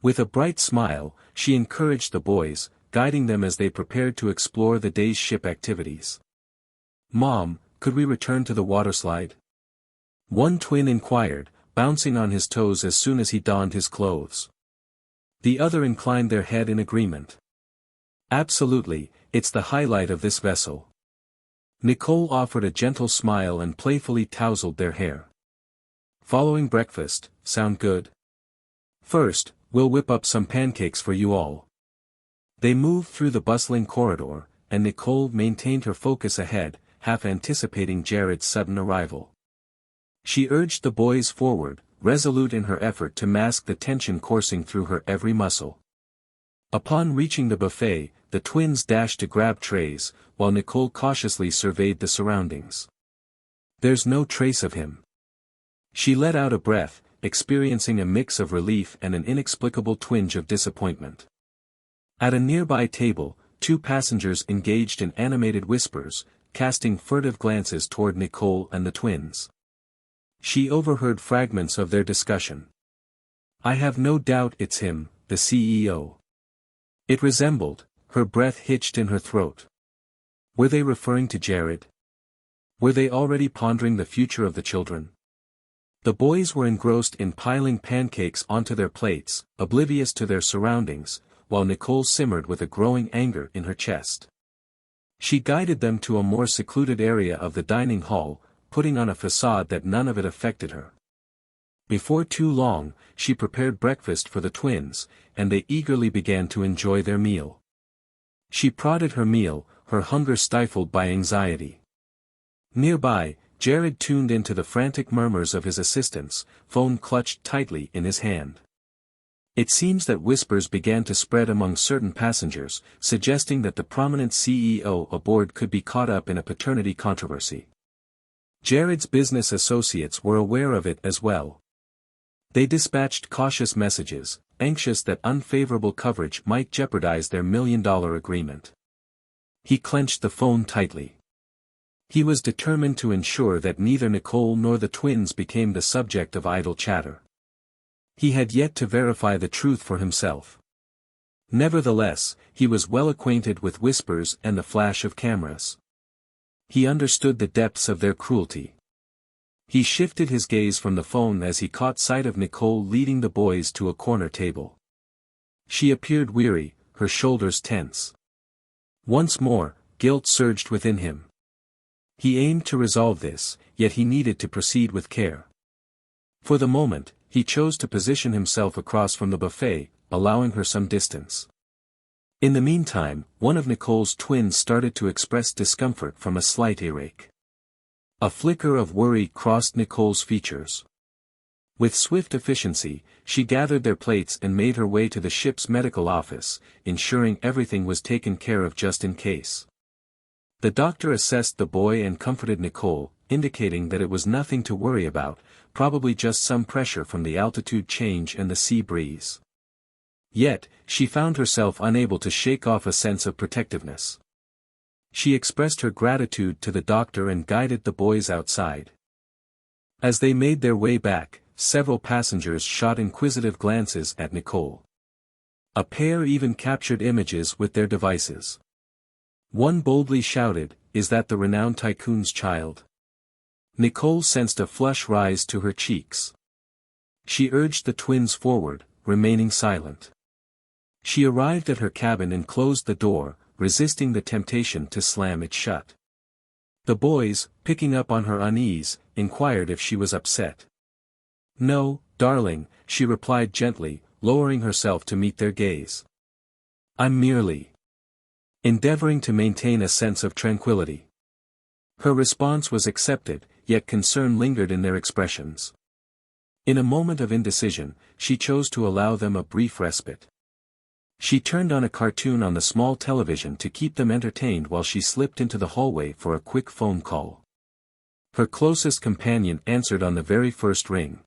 With a bright smile, she encouraged the boys, guiding them as they prepared to explore the day's ship activities. "Mom, could we return to the waterslide?" One twin inquired, bouncing on his toes as soon as he donned his clothes. The other inclined their head in agreement. "Absolutely, it's the highlight of this vessel." Nicole offered a gentle smile and playfully tousled their hair. "Following breakfast, sound good?" "First, we'll whip up some pancakes for you all." They moved through the bustling corridor, and Nicole maintained her focus ahead, half anticipating Jared's sudden arrival. She urged the boys forward, resolute in her effort to mask the tension coursing through her every muscle. Upon reaching the buffet, the twins dashed to grab trays, while Nicole cautiously surveyed the surroundings. "There's no trace of him." She let out a breath, experiencing a mix of relief and an inexplicable twinge of disappointment. At a nearby table, two passengers engaged in animated whispers, casting furtive glances toward Nicole and the twins. She overheard fragments of their discussion. "I have no doubt it's him, the CEO." It resembled, her breath hitched in her throat. Were they referring to Jared? Were they already pondering the future of the children? The boys were engrossed in piling pancakes onto their plates, oblivious to their surroundings, while Nicole simmered with a growing anger in her chest. She guided them to a more secluded area of the dining hall, putting on a facade that none of it affected her. Before too long, she prepared breakfast for the twins, and they eagerly began to enjoy their meal. She prodded her meal, her hunger stifled by anxiety. Nearby, Jared tuned into the frantic murmurs of his assistants, phone clutched tightly in his hand. It seems that whispers began to spread among certain passengers, suggesting that the prominent CEO aboard could be caught up in a paternity controversy. Jared's business associates were aware of it as well. They dispatched cautious messages, anxious that unfavorable coverage might jeopardize their $1 million agreement. He clenched the phone tightly. He was determined to ensure that neither Nicole nor the twins became the subject of idle chatter. He had yet to verify the truth for himself. Nevertheless, he was well acquainted with whispers and the flash of cameras. He understood the depths of their cruelty. He shifted his gaze from the phone as he caught sight of Nicole leading the boys to a corner table. She appeared weary, her shoulders tense. Once more, guilt surged within him. He aimed to resolve this, yet he needed to proceed with care. For the moment, he chose to position himself across from the buffet, allowing her some distance. In the meantime, one of Nicole's twins started to express discomfort from a slight earache. A flicker of worry crossed Nicole's features. With swift efficiency, she gathered their plates and made her way to the ship's medical office, ensuring everything was taken care of just in case. The doctor assessed the boy and comforted Nicole, indicating that it was nothing to worry about, probably just some pressure from the altitude change and the sea breeze. Yet, she found herself unable to shake off a sense of protectiveness. She expressed her gratitude to the doctor and guided the boys outside. As they made their way back, several passengers shot inquisitive glances at Nicole. A pair even captured images with their devices. One boldly shouted, "Is that the renowned tycoon's child?" Nicole sensed a flush rise to her cheeks. She urged the twins forward, remaining silent. She arrived at her cabin and closed the door, resisting the temptation to slam it shut. The boys, picking up on her unease, inquired if she was upset. "No, darling," she replied gently, lowering herself to meet their gaze. "I'm merely endeavoring to maintain a sense of tranquility." Her response was accepted, yet concern lingered in their expressions. In a moment of indecision, she chose to allow them a brief respite. She turned on a cartoon on the small television to keep them entertained while she slipped into the hallway for a quick phone call. Her closest companion answered on the very first ring.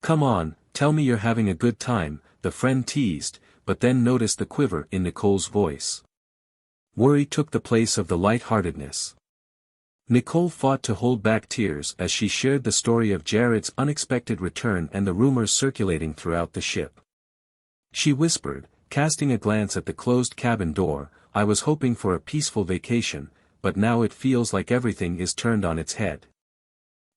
"Come on, tell me you're having a good time," the friend teased, but then noticed the quiver in Nicole's voice. Worry took the place of the light-heartedness. Nicole fought to hold back tears as she shared the story of Jared's unexpected return and the rumors circulating throughout the ship. She whispered, casting a glance at the closed cabin door, "I was hoping for a peaceful vacation, but now it feels like everything is turned on its head."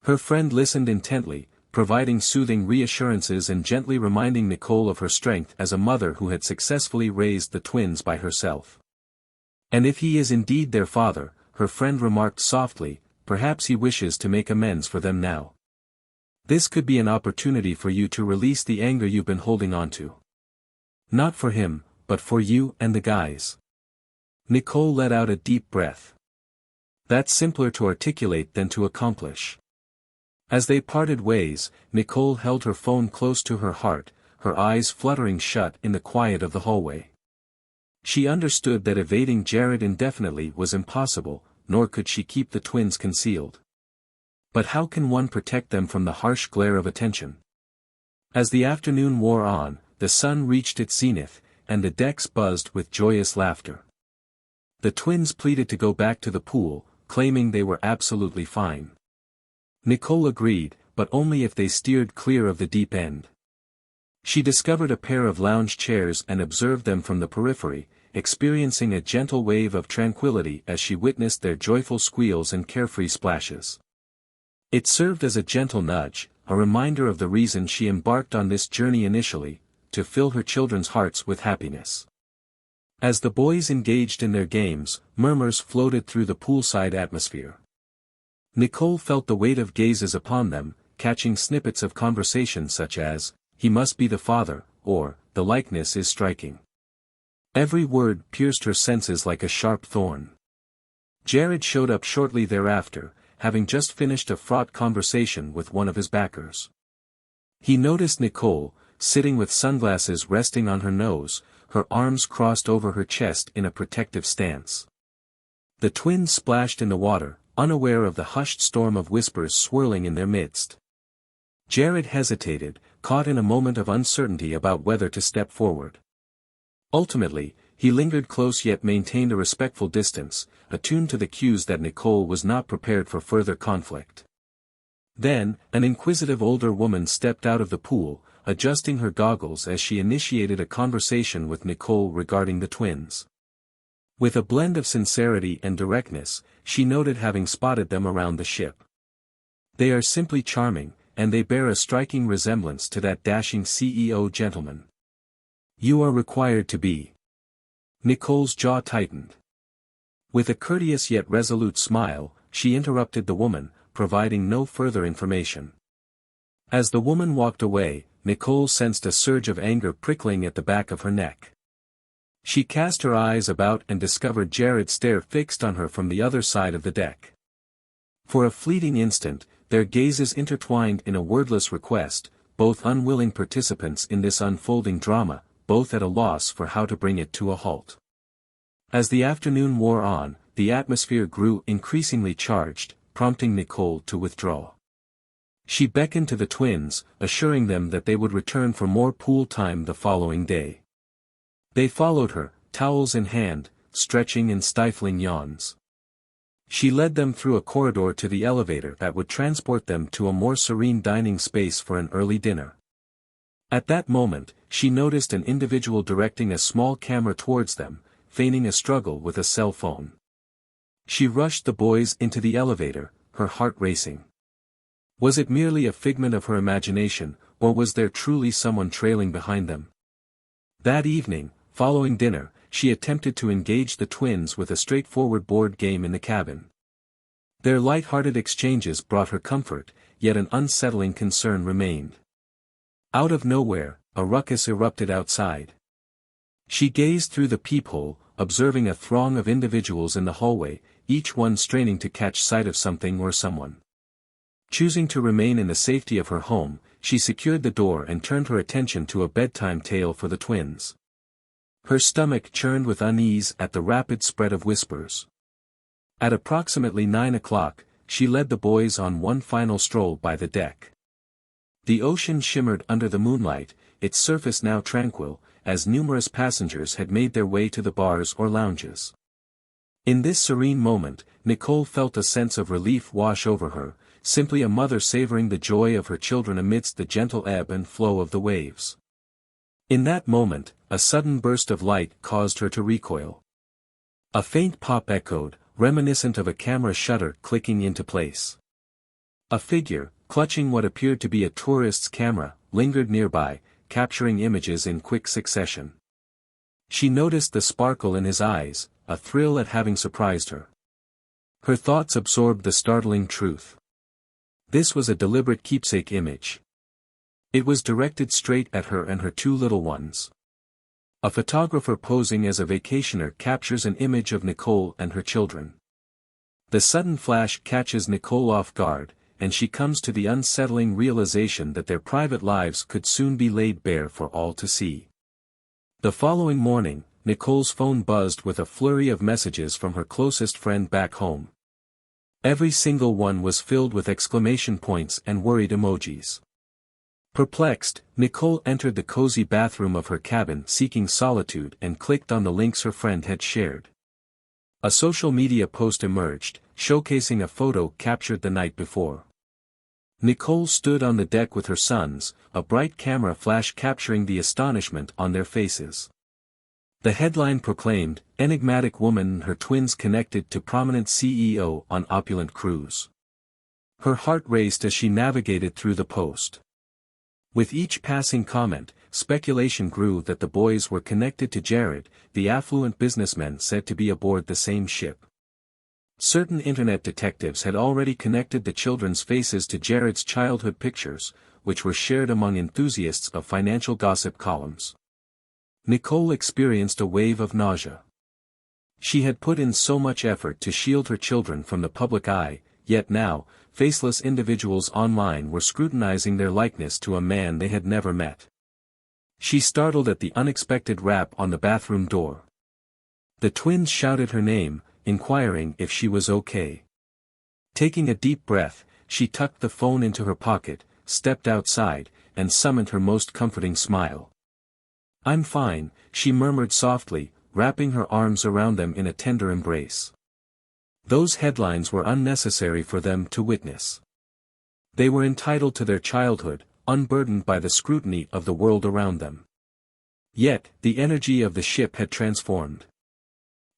Her friend listened intently, providing soothing reassurances and gently reminding Nicole of her strength as a mother who had successfully raised the twins by herself. "And if he is indeed their father," her friend remarked softly, "perhaps he wishes to make amends for them now. This could be an opportunity for you to release the anger you've been holding on to. Not for him, but for you and the guys." Nicole let out a deep breath. That's simpler to articulate than to accomplish. As they parted ways, Nicole held her phone close to her heart, her eyes fluttering shut in the quiet of the hallway. She understood that evading Jared indefinitely was impossible, nor could she keep the twins concealed. But how can one protect them from the harsh glare of attention? As the afternoon wore on, the sun reached its zenith, and the decks buzzed with joyous laughter. The twins pleaded to go back to the pool, claiming they were absolutely fine. Nicole agreed, but only if they steered clear of the deep end. She discovered a pair of lounge chairs and observed them from the periphery, experiencing a gentle wave of tranquility as she witnessed their joyful squeals and carefree splashes. It served as a gentle nudge, a reminder of the reason she embarked on this journey initially, to fill her children's hearts with happiness. As the boys engaged in their games, murmurs floated through the poolside atmosphere. Nicole felt the weight of gazes upon them, catching snippets of conversation such as, "He must be the father," or, "The likeness is striking." Every word pierced her senses like a sharp thorn. Jared showed up shortly thereafter, having just finished a fraught conversation with one of his backers. He noticed Nicole, sitting with sunglasses resting on her nose, her arms crossed over her chest in a protective stance. The twins splashed in the water, unaware of the hushed storm of whispers swirling in their midst. Jared hesitated, caught in a moment of uncertainty about whether to step forward. Ultimately, he lingered close yet maintained a respectful distance, attuned to the cues that Nicole was not prepared for further conflict. Then, an inquisitive older woman stepped out of the pool, adjusting her goggles as she initiated a conversation with Nicole regarding the twins. With a blend of sincerity and directness, she noted having spotted them around the ship. "They are simply charming, and they bear a striking resemblance to that dashing CEO gentleman. You are required to be." Nicole's jaw tightened. With a courteous yet resolute smile, she interrupted the woman, providing no further information. As the woman walked away, Nicole sensed a surge of anger prickling at the back of her neck. She cast her eyes about and discovered Jared's stare fixed on her from the other side of the deck. For a fleeting instant, their gazes intertwined in a wordless request, both unwilling participants in this unfolding drama, both at a loss for how to bring it to a halt. As the afternoon wore on, the atmosphere grew increasingly charged, prompting Nicole to withdraw. She beckoned to the twins, assuring them that they would return for more pool time the following day. They followed her, towels in hand, stretching and stifling yawns. She led them through a corridor to the elevator that would transport them to a more serene dining space for an early dinner. At that moment, she noticed an individual directing a small camera towards them, feigning a struggle with a cell phone. She rushed the boys into the elevator, her heart racing. Was it merely a figment of her imagination, or was there truly someone trailing behind them? That evening, following dinner, she attempted to engage the twins with a straightforward board game in the cabin. Their light-hearted exchanges brought her comfort, yet an unsettling concern remained. Out of nowhere, a ruckus erupted outside. She gazed through the peephole, observing a throng of individuals in the hallway, each one straining to catch sight of something or someone. Choosing to remain in the safety of her home, she secured the door and turned her attention to a bedtime tale for the twins. Her stomach churned with unease at the rapid spread of whispers. At approximately 9 o'clock, she led the boys on one final stroll by the deck. The ocean shimmered under the moonlight, its surface now tranquil, as numerous passengers had made their way to the bars or lounges. In this serene moment, Nicole felt a sense of relief wash over her, simply a mother savoring the joy of her children amidst the gentle ebb and flow of the waves. In that moment, a sudden burst of light caused her to recoil. A faint pop echoed, reminiscent of a camera shutter clicking into place. A figure, clutching what appeared to be a tourist's camera, lingered nearby, capturing images in quick succession. She noticed the sparkle in his eyes, a thrill at having surprised her. Her thoughts absorbed the startling truth. This was a deliberate keepsake image. It was directed straight at her and her two little ones. A photographer posing as a vacationer captures an image of Nicole and her children. The sudden flash catches Nicole off guard, and she comes to the unsettling realization that their private lives could soon be laid bare for all to see. The following morning, Nicole's phone buzzed with a flurry of messages from her closest friend back home. Every single one was filled with exclamation points and worried emojis. Perplexed, Nicole entered the cozy bathroom of her cabin seeking solitude and clicked on the links her friend had shared. A social media post emerged, showcasing a photo captured the night before. Nicole stood on the deck with her sons, a bright camera flash capturing the astonishment on their faces. The headline proclaimed, "Enigmatic woman and her twins connected to prominent CEO on opulent cruise." Her heart raced as she navigated through the post. With each passing comment, speculation grew that the boys were connected to Jared, the affluent businessman said to be aboard the same ship. Certain internet detectives had already connected the children's faces to Jared's childhood pictures, which were shared among enthusiasts of financial gossip columns. Nicole experienced a wave of nausea. She had put in so much effort to shield her children from the public eye, yet now, faceless individuals online were scrutinizing their likeness to a man they had never met. She startled at the unexpected rap on the bathroom door. The twins shouted her name, inquiring if she was okay. Taking a deep breath, she tucked the phone into her pocket, stepped outside, and summoned her most comforting smile. "I'm fine," she murmured softly, wrapping her arms around them in a tender embrace. Those headlines were unnecessary for them to witness. They were entitled to their childhood, unburdened by the scrutiny of the world around them. Yet, the energy of the ship had transformed.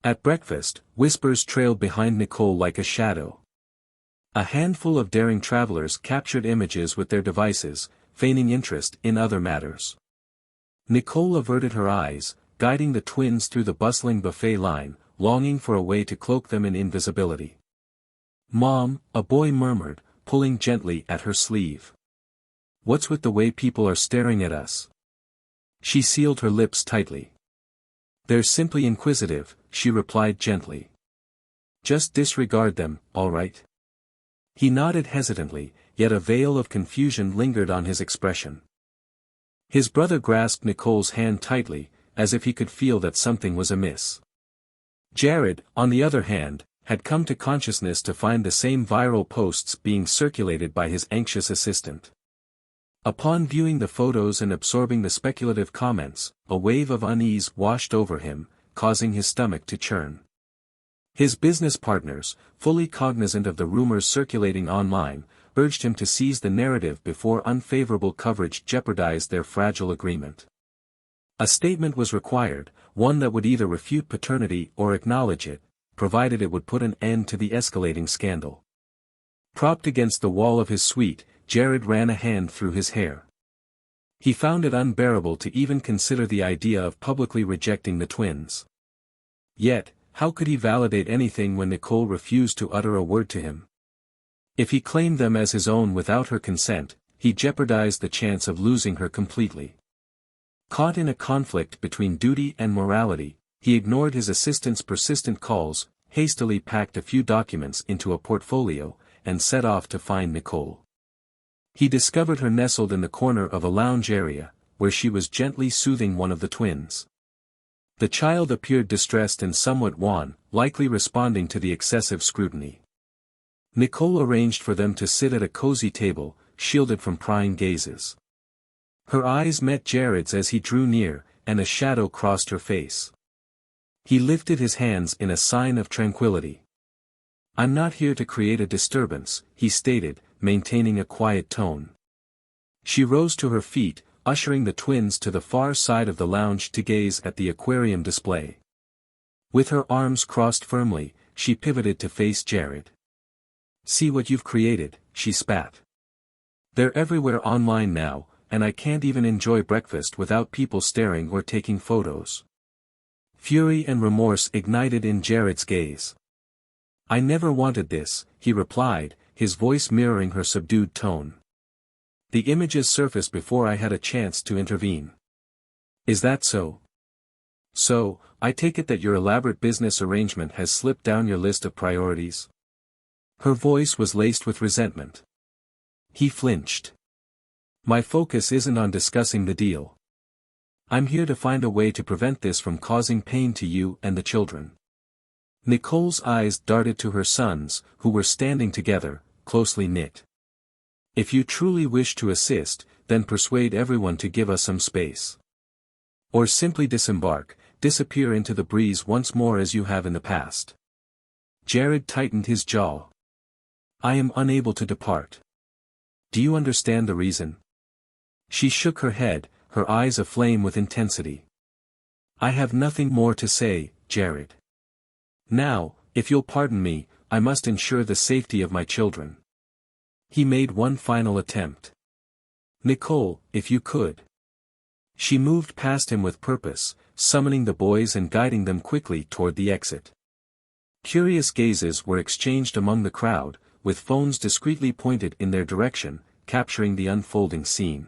At breakfast, whispers trailed behind Nicole like a shadow. A handful of daring travelers captured images with their devices, feigning interest in other matters. Nicole averted her eyes, guiding the twins through the bustling buffet line, longing for a way to cloak them in invisibility. "Mom," a boy murmured, pulling gently at her sleeve. "What's with the way people are staring at us?" She sealed her lips tightly. "They're simply inquisitive," she replied gently. "Just disregard them, all right?" He nodded hesitantly, yet a veil of confusion lingered on his expression. His brother grasped Nicole's hand tightly, as if he could feel that something was amiss. Jared, on the other hand, had come to consciousness to find the same viral posts being circulated by his anxious assistant. Upon viewing the photos and absorbing the speculative comments, a wave of unease washed over him, causing his stomach to churn. His business partners, fully cognizant of the rumors circulating online, urged him to seize the narrative before unfavorable coverage jeopardized their fragile agreement. A statement was required, one that would either refute paternity or acknowledge it, provided it would put an end to the escalating scandal. Propped against the wall of his suite, Jared ran a hand through his hair. He found it unbearable to even consider the idea of publicly rejecting the twins. Yet, how could he validate anything when Nicole refused to utter a word to him? If he claimed them as his own without her consent, he jeopardized the chance of losing her completely. Caught in a conflict between duty and morality, he ignored his assistant's persistent calls, hastily packed a few documents into a portfolio, and set off to find Nicole. He discovered her nestled in the corner of a lounge area, where she was gently soothing one of the twins. The child appeared distressed and somewhat wan, likely responding to the excessive scrutiny. Nicole arranged for them to sit at a cozy table, shielded from prying gazes. Her eyes met Jared's as he drew near, and a shadow crossed her face. He lifted his hands in a sign of tranquility. "I'm not here to create a disturbance," he stated, maintaining a quiet tone. She rose to her feet, ushering the twins to the far side of the lounge to gaze at the aquarium display. With her arms crossed firmly, she pivoted to face Jared. "See what you've created," she spat. "They're everywhere online now, and I can't even enjoy breakfast without people staring or taking photos." Fury and remorse ignited in Jared's gaze. "I never wanted this," he replied, his voice mirroring her subdued tone. "The images surfaced before I had a chance to intervene." "Is that so?" "So, I take it that your elaborate business arrangement has slipped down your list of priorities?" Her voice was laced with resentment. He flinched. My focus isn't on discussing the deal. I'm here to find a way to prevent this from causing pain to you and the children. Nicole's eyes darted to her sons, who were standing together, closely knit. If you truly wish to assist, then persuade everyone to give us some space. Or simply disembark, disappear into the breeze once more as you have in the past. Jared tightened his jaw. I am unable to depart. Do you understand the reason? She shook her head, her eyes aflame with intensity. I have nothing more to say, Jared. Now, if you'll pardon me, I must ensure the safety of my children. He made one final attempt. Nicole, if you could. She moved past him with purpose, summoning the boys and guiding them quickly toward the exit. Curious gazes were exchanged among the crowd, with phones discreetly pointed in their direction, capturing the unfolding scene.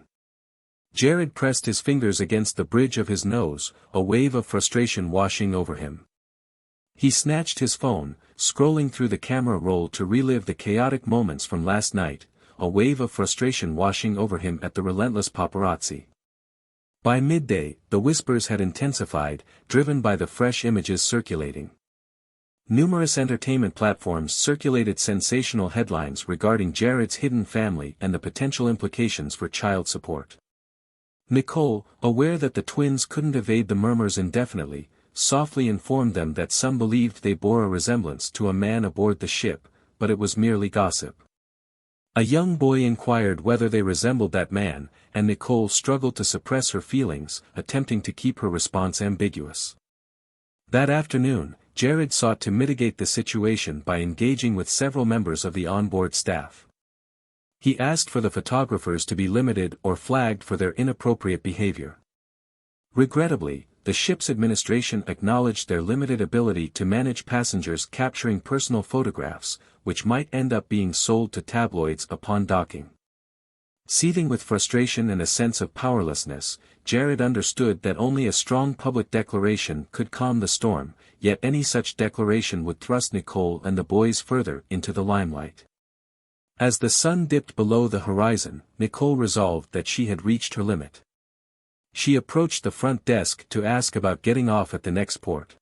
Jared pressed his fingers against the bridge of his nose, a wave of frustration washing over him. He snatched his phone, scrolling through the camera roll to relive the chaotic moments from last night, a wave of frustration washing over him at the relentless paparazzi. By midday, the whispers had intensified, driven by the fresh images circulating. Numerous entertainment platforms circulated sensational headlines regarding Jared's hidden family and the potential implications for child support. Nicole, aware that the twins couldn't evade the murmurs indefinitely, softly informed them that some believed they bore a resemblance to a man aboard the ship, but it was merely gossip. A young boy inquired whether they resembled that man, and Nicole struggled to suppress her feelings, attempting to keep her response ambiguous. That afternoon, Jared sought to mitigate the situation by engaging with several members of the onboard staff. He asked for the photographers to be limited or flagged for their inappropriate behavior. Regrettably, the ship's administration acknowledged their limited ability to manage passengers capturing personal photographs, which might end up being sold to tabloids upon docking. Seething with frustration and a sense of powerlessness, Jared understood that only a strong public declaration could calm the storm, yet any such declaration would thrust Nicole and the boys further into the limelight. As the sun dipped below the horizon, Nicole resolved that she had reached her limit. She approached the front desk to ask about getting off at the next port.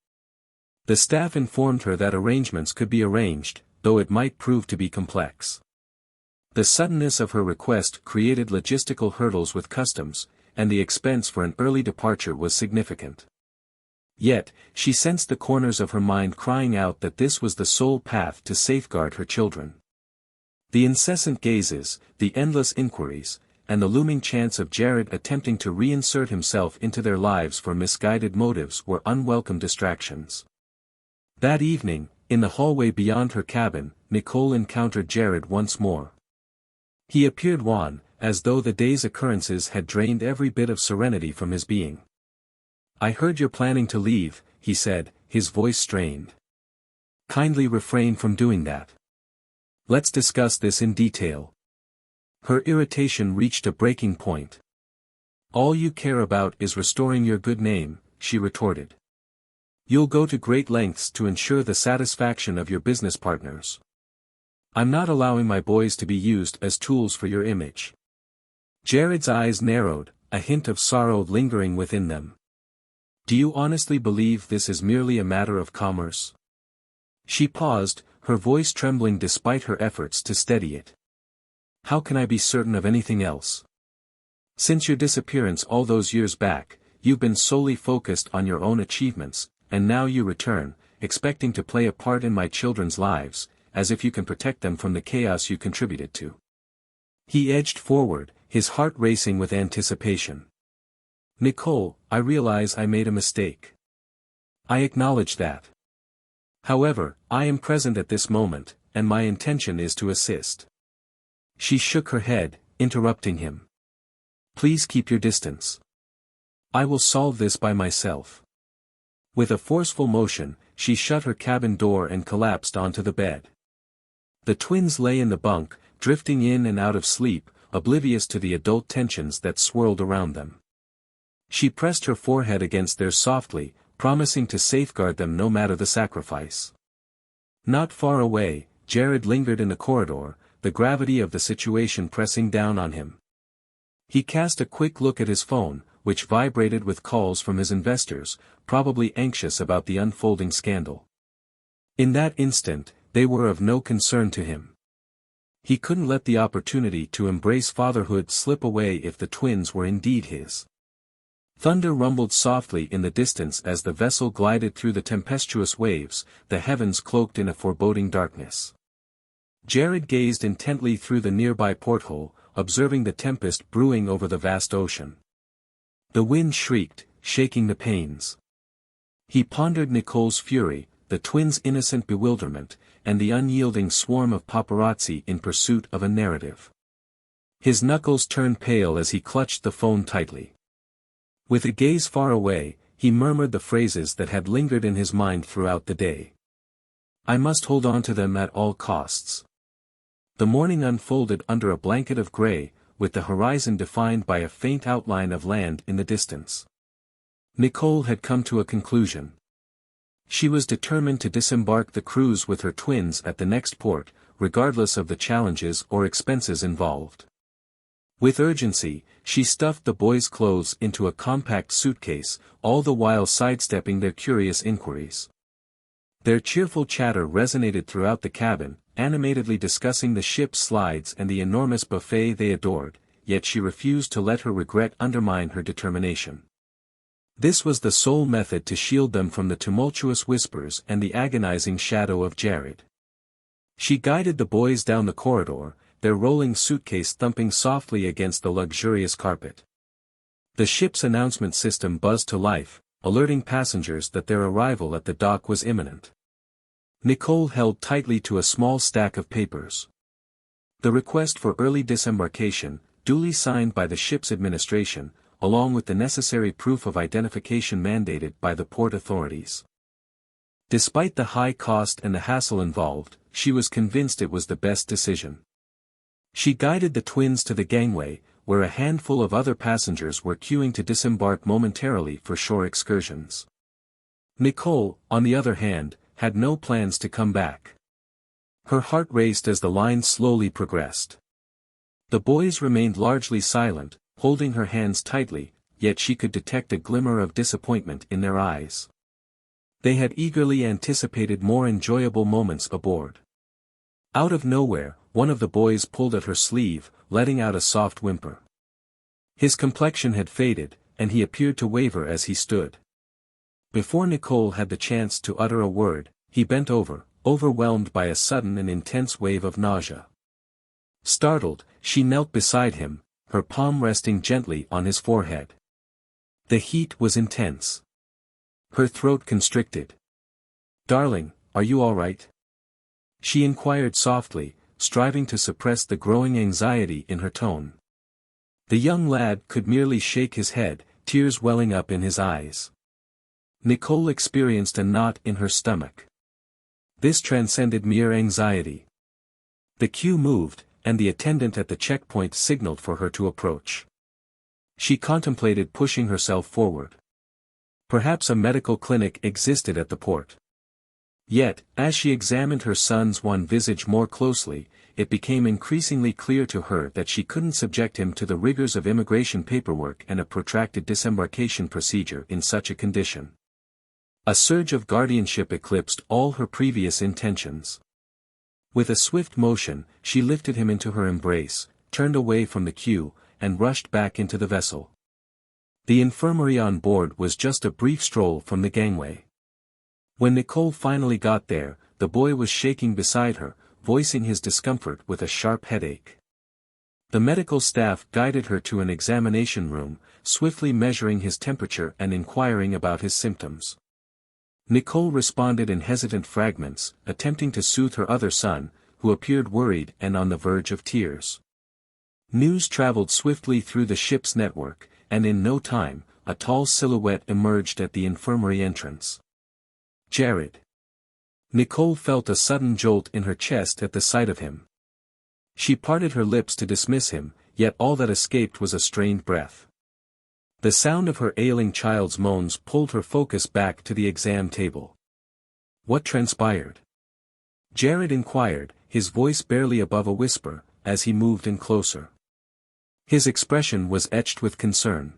The staff informed her that arrangements could be arranged, though it might prove to be complex. The suddenness of her request created logistical hurdles with customs, and the expense for an early departure was significant. Yet, she sensed the corners of her mind crying out that this was the sole path to safeguard her children. The incessant gazes, the endless inquiries, and the looming chance of Jared attempting to reinsert himself into their lives for misguided motives were unwelcome distractions. That evening, in the hallway beyond her cabin, Nicole encountered Jared once more. He appeared wan, as though the day's occurrences had drained every bit of serenity from his being. I heard you're planning to leave, he said, his voice strained. Kindly refrain from doing that. Let's discuss this in detail. Her irritation reached a breaking point. All you care about is restoring your good name, she retorted. You'll go to great lengths to ensure the satisfaction of your business partners. I'm not allowing my boys to be used as tools for your image. Jared's eyes narrowed, a hint of sorrow lingering within them. Do you honestly believe this is merely a matter of commerce? She paused, her voice trembling despite her efforts to steady it. How can I be certain of anything else? Since your disappearance all those years back, you've been solely focused on your own achievements, and now you return, expecting to play a part in my children's lives, as if you can protect them from the chaos you contributed to. He edged forward, his heart racing with anticipation. Nicole, I realize I made a mistake. I acknowledge that. However, I am present at this moment, and my intention is to assist. She shook her head, interrupting him. Please keep your distance. I will solve this by myself. With a forceful motion, she shut her cabin door and collapsed onto the bed. The twins lay in the bunk, drifting in and out of sleep, oblivious to the adult tensions that swirled around them. She pressed her forehead against theirs softly, promising to safeguard them no matter the sacrifice. Not far away, Jared lingered in the corridor, the gravity of the situation pressing down on him. He cast a quick look at his phone, which vibrated with calls from his investors, probably anxious about the unfolding scandal. In that instant, they were of no concern to him. He couldn't let the opportunity to embrace fatherhood slip away if the twins were indeed his. Thunder rumbled softly in the distance as the vessel glided through the tempestuous waves, the heavens cloaked in a foreboding darkness. Jared gazed intently through the nearby porthole, observing the tempest brewing over the vast ocean. The wind shrieked, shaking the panes. He pondered Nicole's fury, the twins' innocent bewilderment, and the unyielding swarm of paparazzi in pursuit of a narrative. His knuckles turned pale as he clutched the phone tightly. With a gaze far away, he murmured the phrases that had lingered in his mind throughout the day. I must hold on to them at all costs. The morning unfolded under a blanket of gray, with the horizon defined by a faint outline of land in the distance. Nicole had come to a conclusion. She was determined to disembark the cruise with her twins at the next port, regardless of the challenges or expenses involved. With urgency, she stuffed the boys' clothes into a compact suitcase, all the while sidestepping their curious inquiries. Their cheerful chatter resonated throughout the cabin, animatedly discussing the ship's slides and the enormous buffet they adored, yet she refused to let her regret undermine her determination. This was the sole method to shield them from the tumultuous whispers and the agonizing shadow of Jared. She guided the boys down the corridor, their rolling suitcase thumping softly against the luxurious carpet. The ship's announcement system buzzed to life, alerting passengers that their arrival at the dock was imminent. Nicole held tightly to a small stack of papers. The request for early disembarkation, duly signed by the ship's administration, along with the necessary proof of identification mandated by the port authorities. Despite the high cost and the hassle involved, she was convinced it was the best decision. She guided the twins to the gangway, where a handful of other passengers were queuing to disembark momentarily for shore excursions. Nicole, on the other hand, had no plans to come back. Her heart raced as the line slowly progressed. The boys remained largely silent, holding her hands tightly, yet she could detect a glimmer of disappointment in their eyes. They had eagerly anticipated more enjoyable moments aboard. Out of nowhere, one of the boys pulled at her sleeve, letting out a soft whimper. His complexion had faded, and he appeared to waver as he stood. Before Nicole had the chance to utter a word, he bent over, overwhelmed by a sudden and intense wave of nausea. Startled, she knelt beside him, her palm resting gently on his forehead. The heat was intense. Her throat constricted. "Darling, are you all right?" she inquired softly, striving to suppress the growing anxiety in her tone. The young lad could merely shake his head, tears welling up in his eyes. Nicole experienced a knot in her stomach. This transcended mere anxiety. The queue moved, and the attendant at the checkpoint signaled for her to approach. She contemplated pushing herself forward. Perhaps a medical clinic existed at the port. Yet, as she examined her son's wan visage more closely, it became increasingly clear to her that she couldn't subject him to the rigors of immigration paperwork and a protracted disembarkation procedure in such a condition. A surge of guardianship eclipsed all her previous intentions. With a swift motion, she lifted him into her embrace, turned away from the queue, and rushed back into the vessel. The infirmary on board was just a brief stroll from the gangway. When Nicole finally got there, the boy was shaking beside her, voicing his discomfort with a sharp headache. The medical staff guided her to an examination room, swiftly measuring his temperature and inquiring about his symptoms. Nicole responded in hesitant fragments, attempting to soothe her other son, who appeared worried and on the verge of tears. News traveled swiftly through the ship's network, and in no time, a tall silhouette emerged at the infirmary entrance. Jared. Nicole felt a sudden jolt in her chest at the sight of him. She parted her lips to dismiss him, yet all that escaped was a strained breath. The sound of her ailing child's moans pulled her focus back to the exam table. What transpired? Jared inquired, his voice barely above a whisper, as he moved in closer. His expression was etched with concern.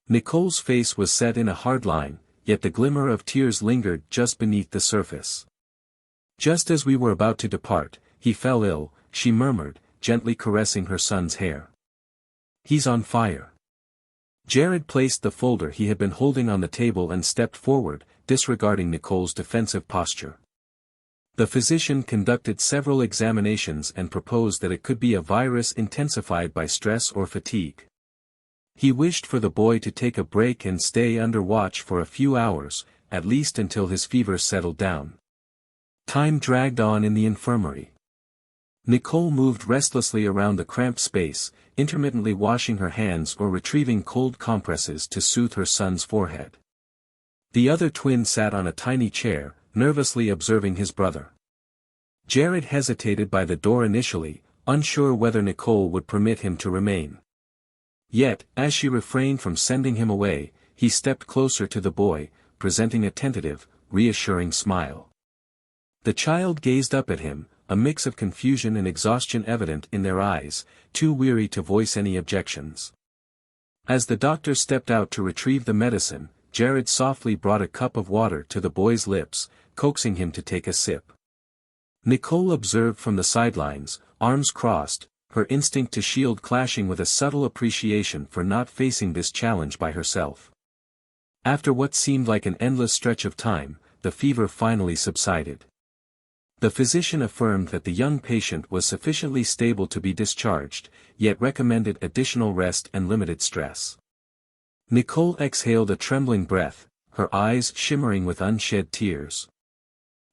Nicole's face was set in a hard line, yet the glimmer of tears lingered just beneath the surface. Just as we were about to depart, he fell ill, she murmured, gently caressing her son's hair. He's on fire. Jared placed the folder he had been holding on the table and stepped forward, disregarding Nicole's defensive posture. The physician conducted several examinations and proposed that it could be a virus intensified by stress or fatigue. He wished for the boy to take a break and stay under watch for a few hours, at least until his fever settled down. Time dragged on in the infirmary. Nicole moved restlessly around the cramped space, intermittently washing her hands or retrieving cold compresses to soothe her son's forehead. The other twin sat on a tiny chair, nervously observing his brother. Jared hesitated by the door initially, unsure whether Nicole would permit him to remain. Yet, as she refrained from sending him away, he stepped closer to the boy, presenting a tentative, reassuring smile. The child gazed up at him, a mix of confusion and exhaustion evident in their eyes, too weary to voice any objections. As the doctor stepped out to retrieve the medicine, Jared softly brought a cup of water to the boy's lips, coaxing him to take a sip. Nicole observed from the sidelines, arms crossed, her instinct to shield clashing with a subtle appreciation for not facing this challenge by herself. After what seemed like an endless stretch of time, the fever finally subsided. The physician affirmed that the young patient was sufficiently stable to be discharged, yet recommended additional rest and limited stress. Nicole exhaled a trembling breath, her eyes shimmering with unshed tears.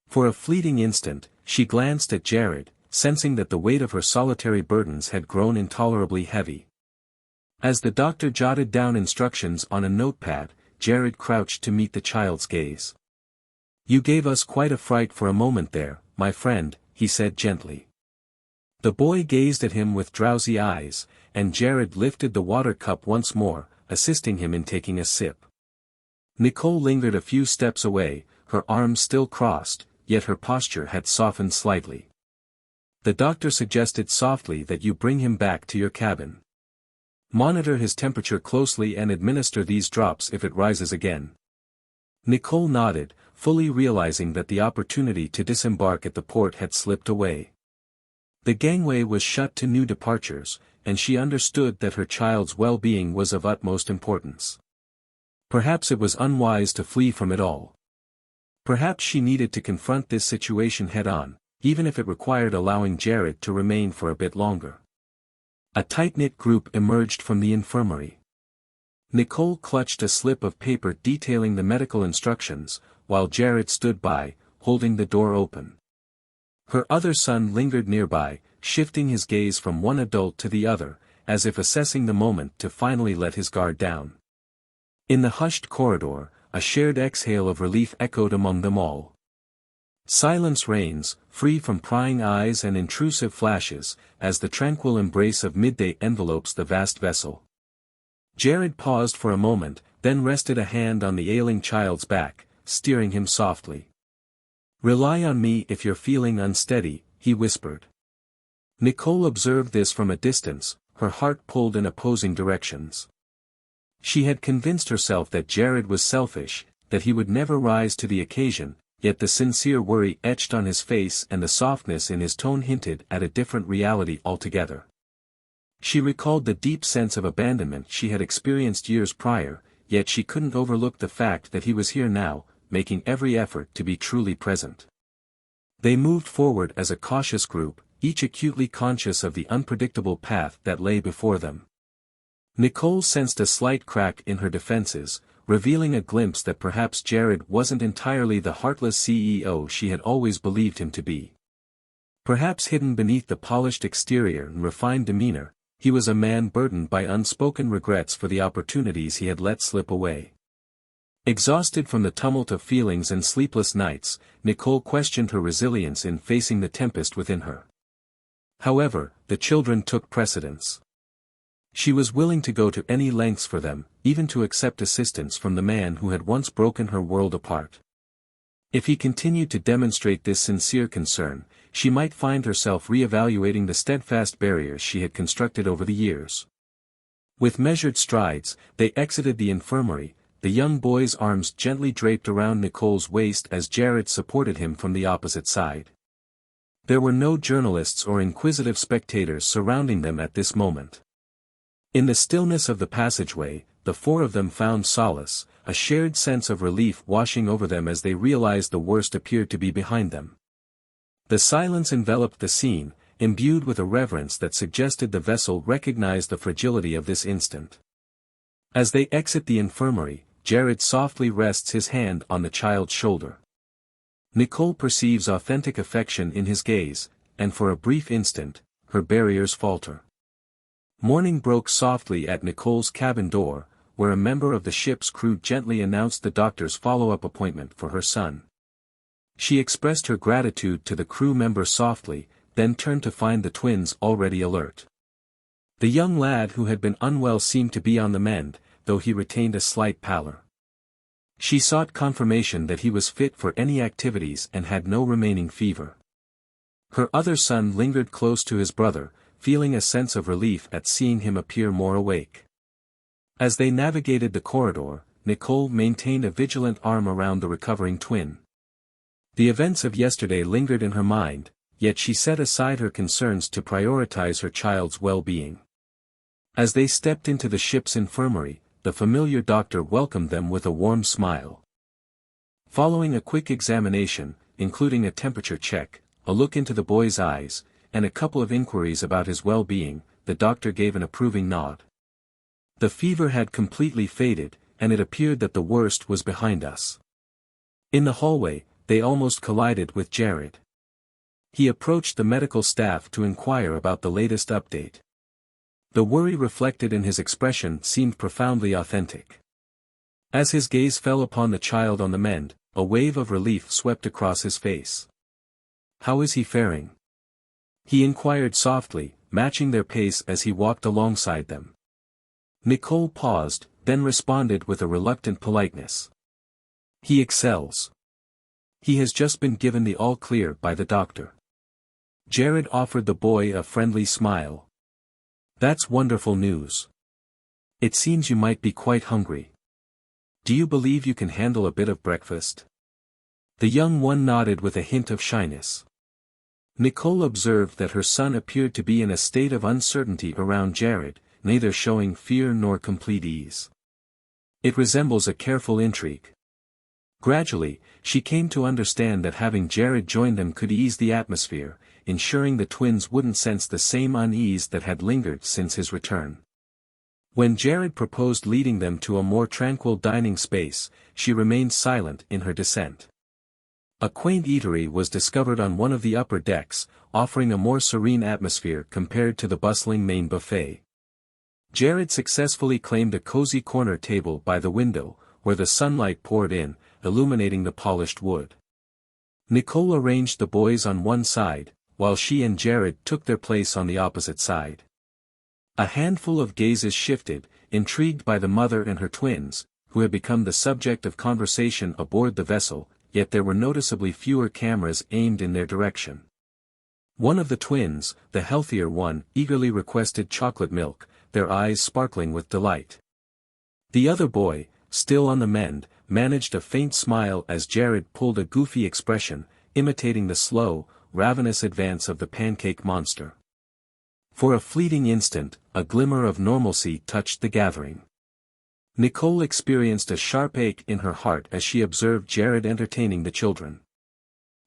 For a fleeting instant, she glanced at Jared, sensing that the weight of her solitary burdens had grown intolerably heavy. As the doctor jotted down instructions on a notepad, Jared crouched to meet the child's gaze. "You gave us quite a fright for a moment there, my friend," he said gently. The boy gazed at him with drowsy eyes, and Jared lifted the water cup once more, assisting him in taking a sip. Nicole lingered a few steps away, her arms still crossed, yet her posture had softened slightly. The doctor suggested softly that you bring him back to your cabin. Monitor his temperature closely and administer these drops if it rises again. Nicole nodded, fully realizing that the opportunity to disembark at the port had slipped away. The gangway was shut to new departures, and she understood that her child's well-being was of utmost importance. Perhaps it was unwise to flee from it all. Perhaps she needed to confront this situation head-on, even if it required allowing Jared to remain for a bit longer. A tight-knit group emerged from the infirmary. Nicole clutched a slip of paper detailing the medical instructions, while Jared stood by, holding the door open. Her other son lingered nearby, shifting his gaze from one adult to the other, as if assessing the moment to finally let his guard down. In the hushed corridor, a shared exhale of relief echoed among them all. Silence reigns, free from prying eyes and intrusive flashes, as the tranquil embrace of midday envelopes the vast vessel. Jared paused for a moment, then rested a hand on the ailing child's back, steering him softly. "Rely on me if you're feeling unsteady," he whispered. Nicole observed this from a distance, her heart pulled in opposing directions. She had convinced herself that Jared was selfish, that he would never rise to the occasion, yet the sincere worry etched on his face and the softness in his tone hinted at a different reality altogether. She recalled the deep sense of abandonment she had experienced years prior, yet she couldn't overlook the fact that he was here now, making every effort to be truly present. They moved forward as a cautious group, each acutely conscious of the unpredictable path that lay before them. Nicole sensed a slight crack in her defenses, revealing a glimpse that perhaps Jared wasn't entirely the heartless CEO she had always believed him to be. Perhaps hidden beneath the polished exterior and refined demeanor, he was a man burdened by unspoken regrets for the opportunities he had let slip away. Exhausted from the tumult of feelings and sleepless nights, Nicole questioned her resilience in facing the tempest within her. However, the children took precedence. She was willing to go to any lengths for them, even to accept assistance from the man who had once broken her world apart. If he continued to demonstrate this sincere concern, she might find herself re-evaluating the steadfast barriers she had constructed over the years. With measured strides, they exited the infirmary, the young boy's arms gently draped around Nicole's waist as Jared supported him from the opposite side. There were no journalists or inquisitive spectators surrounding them at this moment. In the stillness of the passageway, the four of them found solace, a shared sense of relief washing over them as they realized the worst appeared to be behind them. The silence enveloped the scene, imbued with a reverence that suggested the vessel recognized the fragility of this instant. As they exit the infirmary, Jared softly rests his hand on the child's shoulder. Nicole perceives authentic affection in his gaze, and for a brief instant, her barriers falter. Morning broke softly at Nicole's cabin door, where a member of the ship's crew gently announced the doctor's follow-up appointment for her son. She expressed her gratitude to the crew member softly, then turned to find the twins already alert. The young lad who had been unwell seemed to be on the mend, though he retained a slight pallor. She sought confirmation that he was fit for any activities and had no remaining fever. Her other son lingered close to his brother, feeling a sense of relief at seeing him appear more awake. As they navigated the corridor, Nicole maintained a vigilant arm around the recovering twin. The events of yesterday lingered in her mind, yet she set aside her concerns to prioritize her child's well-being. As they stepped into the ship's infirmary, the familiar doctor welcomed them with a warm smile. Following a quick examination, including a temperature check, a look into the boy's eyes, and a couple of inquiries about his well-being, the doctor gave an approving nod. The fever had completely faded, and it appeared that the worst was behind us. In the hallway, they almost collided with Jared. He approached the medical staff to inquire about the latest update. The worry reflected in his expression seemed profoundly authentic. As his gaze fell upon the child on the mend, a wave of relief swept across his face. "How is he faring?" he inquired softly, matching their pace as he walked alongside them. Nicole paused, then responded with a reluctant politeness. "He excels. He has just been given the all-clear by the doctor." Jared offered the boy a friendly smile. "That's wonderful news. It seems you might be quite hungry. Do you believe you can handle a bit of breakfast?" The young one nodded with a hint of shyness. Nicole observed that her son appeared to be in a state of uncertainty around Jared, neither showing fear nor complete ease. It resembles a careful intrigue. Gradually, she came to understand that having Jared join them could ease the atmosphere, ensuring the twins wouldn't sense the same unease that had lingered since his return. When Jared proposed leading them to a more tranquil dining space, she remained silent in her dissent. A quaint eatery was discovered on one of the upper decks, offering a more serene atmosphere compared to the bustling main buffet. Jared successfully claimed a cozy corner table by the window, where the sunlight poured in, illuminating the polished wood. Nicole arranged the boys on one side, while she and Jared took their place on the opposite side. A handful of gazes shifted, intrigued by the mother and her twins, who had become the subject of conversation aboard the vessel, yet there were noticeably fewer cameras aimed in their direction. One of the twins, the healthier one, eagerly requested chocolate milk, their eyes sparkling with delight. The other boy, still on the mend, managed a faint smile as Jared pulled a goofy expression, imitating the slow, ravenous advance of the pancake monster. For a fleeting instant, a glimmer of normalcy touched the gathering. Nicole experienced a sharp ache in her heart as she observed Jared entertaining the children.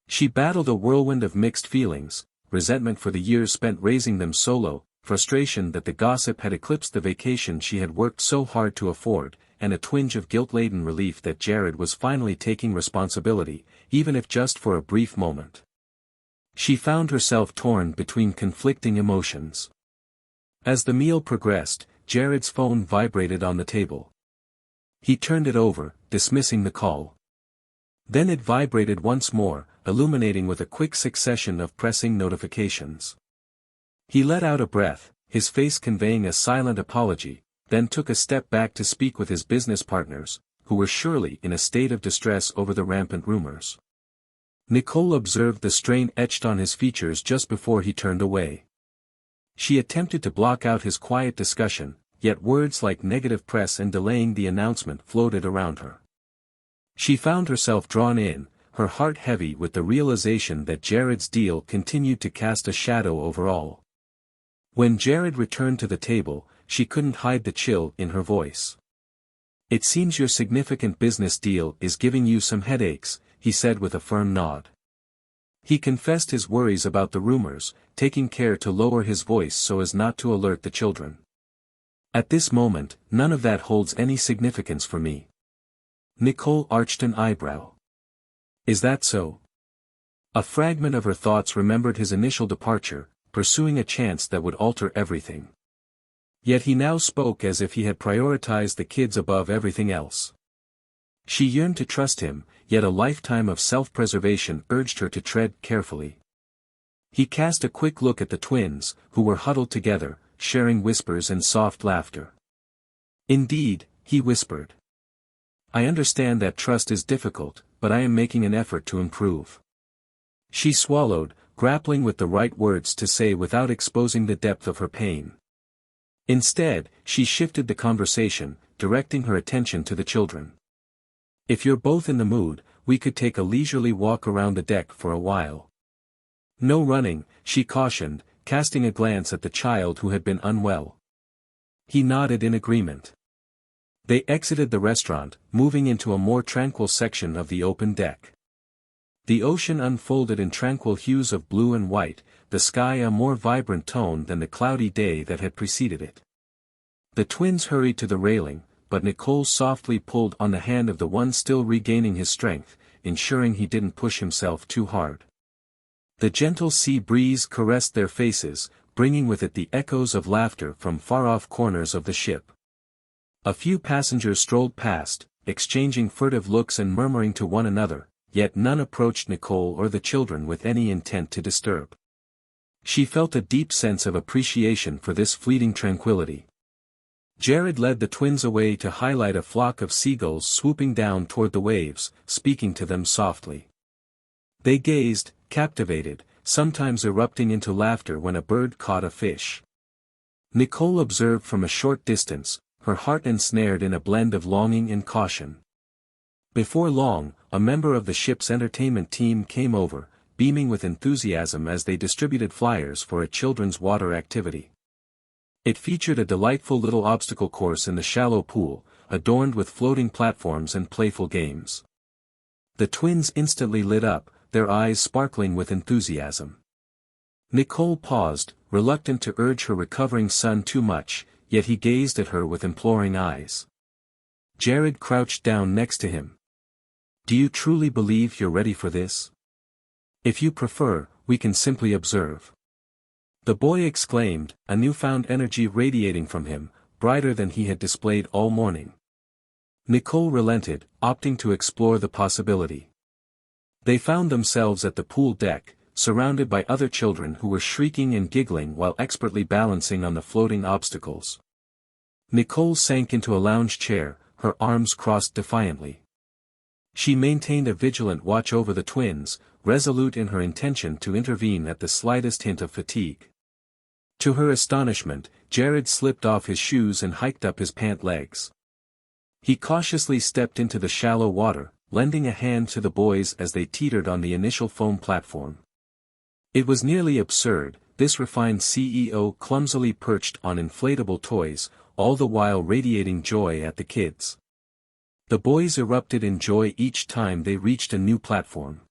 She battled a whirlwind of mixed feelings, resentment for the years spent raising them solo, frustration that the gossip had eclipsed the vacation she had worked so hard to afford, and a twinge of guilt-laden relief that Jared was finally taking responsibility, even if just for a brief moment. She found herself torn between conflicting emotions. As the meal progressed, Jared's phone vibrated on the table. He turned it over, dismissing the call. Then it vibrated once more, illuminating with a quick succession of pressing notifications. He let out a breath, his face conveying a silent apology, then took a step back to speak with his business partners, who were surely in a state of distress over the rampant rumors. Nicole observed the strain etched on his features just before he turned away. She attempted to block out his quiet discussion, yet words like negative press and delaying the announcement floated around her. She found herself drawn in, her heart heavy with the realization that Jared's deal continued to cast a shadow over all. When Jared returned to the table, she couldn't hide the chill in her voice. "It seems your significant business deal is giving you some headaches," he said with a firm nod. He confessed his worries about the rumors, taking care to lower his voice so as not to alert the children. "At this moment, none of that holds any significance for me." Nicole arched an eyebrow. "Is that so?" A fragment of her thoughts remembered his initial departure, pursuing a chance that would alter everything. Yet he now spoke as if he had prioritized the kids above everything else. She yearned to trust him, yet a lifetime of self-preservation urged her to tread carefully. He cast a quick look at the twins, who were huddled together, sharing whispers and soft laughter. "Indeed," he whispered. "I understand that trust is difficult, but I am making an effort to improve." She swallowed, grappling with the right words to say without exposing the depth of her pain. Instead, she shifted the conversation, directing her attention to the children. "If you're both in the mood, we could take a leisurely walk around the deck for a while." "No running," she cautioned, casting a glance at the child who had been unwell. He nodded in agreement. They exited the restaurant, moving into a more tranquil section of the open deck. The ocean unfolded in tranquil hues of blue and white, the sky a more vibrant tone than the cloudy day that had preceded it. The twins hurried to the railing, but Nicole softly pulled on the hand of the one still regaining his strength, ensuring he didn't push himself too hard. The gentle sea breeze caressed their faces, bringing with it the echoes of laughter from far-off corners of the ship. A few passengers strolled past, exchanging furtive looks and murmuring to one another, yet none approached Nicole or the children with any intent to disturb. She felt a deep sense of appreciation for this fleeting tranquility. Jared led the twins away to highlight a flock of seagulls swooping down toward the waves, speaking to them softly. They gazed, captivated, sometimes erupting into laughter when a bird caught a fish. Nicole observed from a short distance, her heart ensnared in a blend of longing and caution. Before long, a member of the ship's entertainment team came over, beaming with enthusiasm as they distributed flyers for a children's water activity. It featured a delightful little obstacle course in the shallow pool, adorned with floating platforms and playful games. The twins instantly lit up, their eyes sparkling with enthusiasm. Nicole paused, reluctant to urge her recovering son too much, yet he gazed at her with imploring eyes. Jared crouched down next to him. "Do you truly believe you're ready for this? If you prefer, we can simply observe." The boy exclaimed, a newfound energy radiating from him, brighter than he had displayed all morning. Nicole relented, opting to explore the possibility. They found themselves at the pool deck, surrounded by other children who were shrieking and giggling while expertly balancing on the floating obstacles. Nicole sank into a lounge chair, her arms crossed defiantly. She maintained a vigilant watch over the twins, resolute in her intention to intervene at the slightest hint of fatigue. To her astonishment, Jared slipped off his shoes and hiked up his pant legs. He cautiously stepped into the shallow water, lending a hand to the boys as they teetered on the initial foam platform. It was nearly absurd, this refined CEO clumsily perched on inflatable toys, all the while radiating joy at the kids. The boys erupted in joy each time they reached a new platform.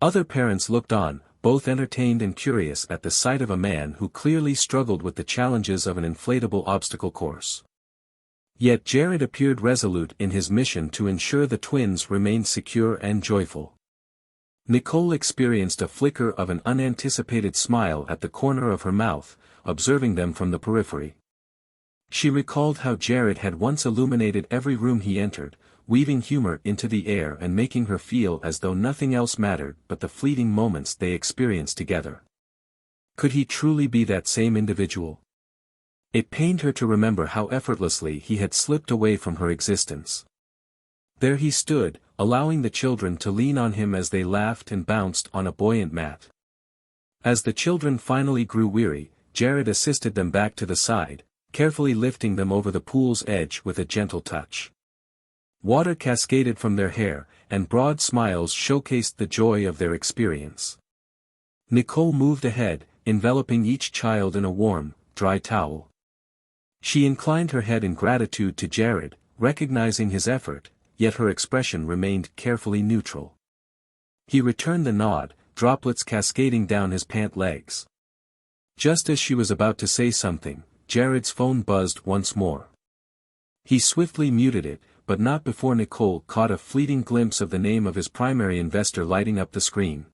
Other parents looked on, both entertained and curious at the sight of a man who clearly struggled with the challenges of an inflatable obstacle course. Yet Jared appeared resolute in his mission to ensure the twins remained secure and joyful. Nicole experienced a flicker of an unanticipated smile at the corner of her mouth, observing them from the periphery. She recalled how Jared had once illuminated every room he entered, weaving humor into the air and making her feel as though nothing else mattered but the fleeting moments they experienced together. Could he truly be that same individual? It pained her to remember how effortlessly he had slipped away from her existence. There he stood, allowing the children to lean on him as they laughed and bounced on a buoyant mat. As the children finally grew weary, Jared assisted them back to the side, carefully lifting them over the pool's edge with a gentle touch. Water cascaded from their hair, and broad smiles showcased the joy of their experience. Nicole moved ahead, enveloping each child in a warm, dry towel. She inclined her head in gratitude to Jared, recognizing his effort, yet her expression remained carefully neutral. He returned the nod, droplets cascading down his pant legs. Just as she was about to say something, Jared's phone buzzed once more. He swiftly muted it, but not before Nicole caught a fleeting glimpse of the name of his primary investor lighting up the screen.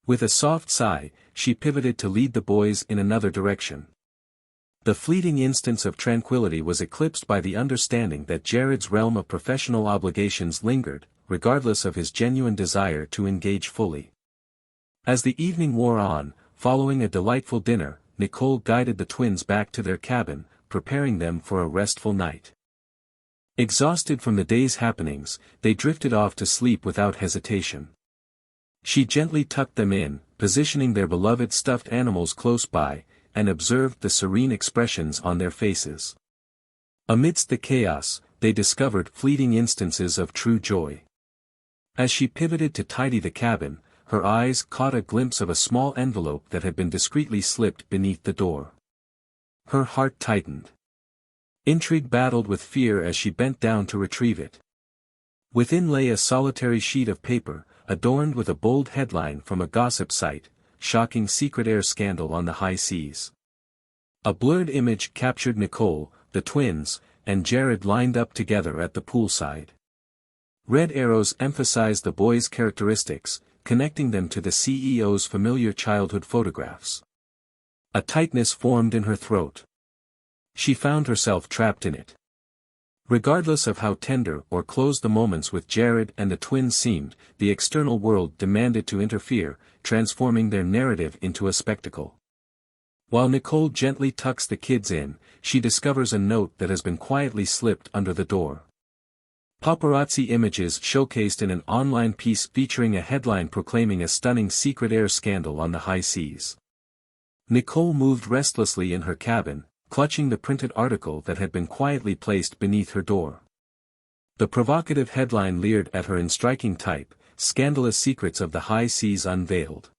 With a soft sigh, she pivoted to lead the boys in another direction. The fleeting instance of tranquility was eclipsed by the understanding that Jared's realm of professional obligations lingered, regardless of his genuine desire to engage fully. As the evening wore on, following a delightful dinner, Nicole guided the twins back to their cabin, preparing them for a restful night. Exhausted from the day's happenings, they drifted off to sleep without hesitation. She gently tucked them in, positioning their beloved stuffed animals close by, and observed the serene expressions on their faces. Amidst the chaos, they discovered fleeting instances of true joy. As she pivoted to tidy the cabin, her eyes caught a glimpse of a small envelope that had been discreetly slipped beneath the door. Her heart tightened. Intrigue battled with fear as she bent down to retrieve it. Within lay a solitary sheet of paper, adorned with a bold headline from a gossip site, "Shocking Secret Air Scandal on the High Seas." A blurred image captured Nicole, the twins, and Jared lined up together at the poolside. Red arrows emphasized the boys' characteristics, connecting them to the CEO's familiar childhood photographs. A tightness formed in her throat. She found herself trapped in it. Regardless of how tender or close the moments with Jared and the twins seemed, the external world demanded to interfere, transforming their narrative into a spectacle. While Nicole gently tucks the kids in, she discovers a note that has been quietly slipped under the door. Paparazzi images showcased in an online piece featuring a headline proclaiming a stunning secret air scandal on the high seas. Nicole moved restlessly in her cabin, clutching the printed article that had been quietly placed beneath her door. The provocative headline leered at her in striking type, "Scandalous Secrets of the High Seas Unveiled."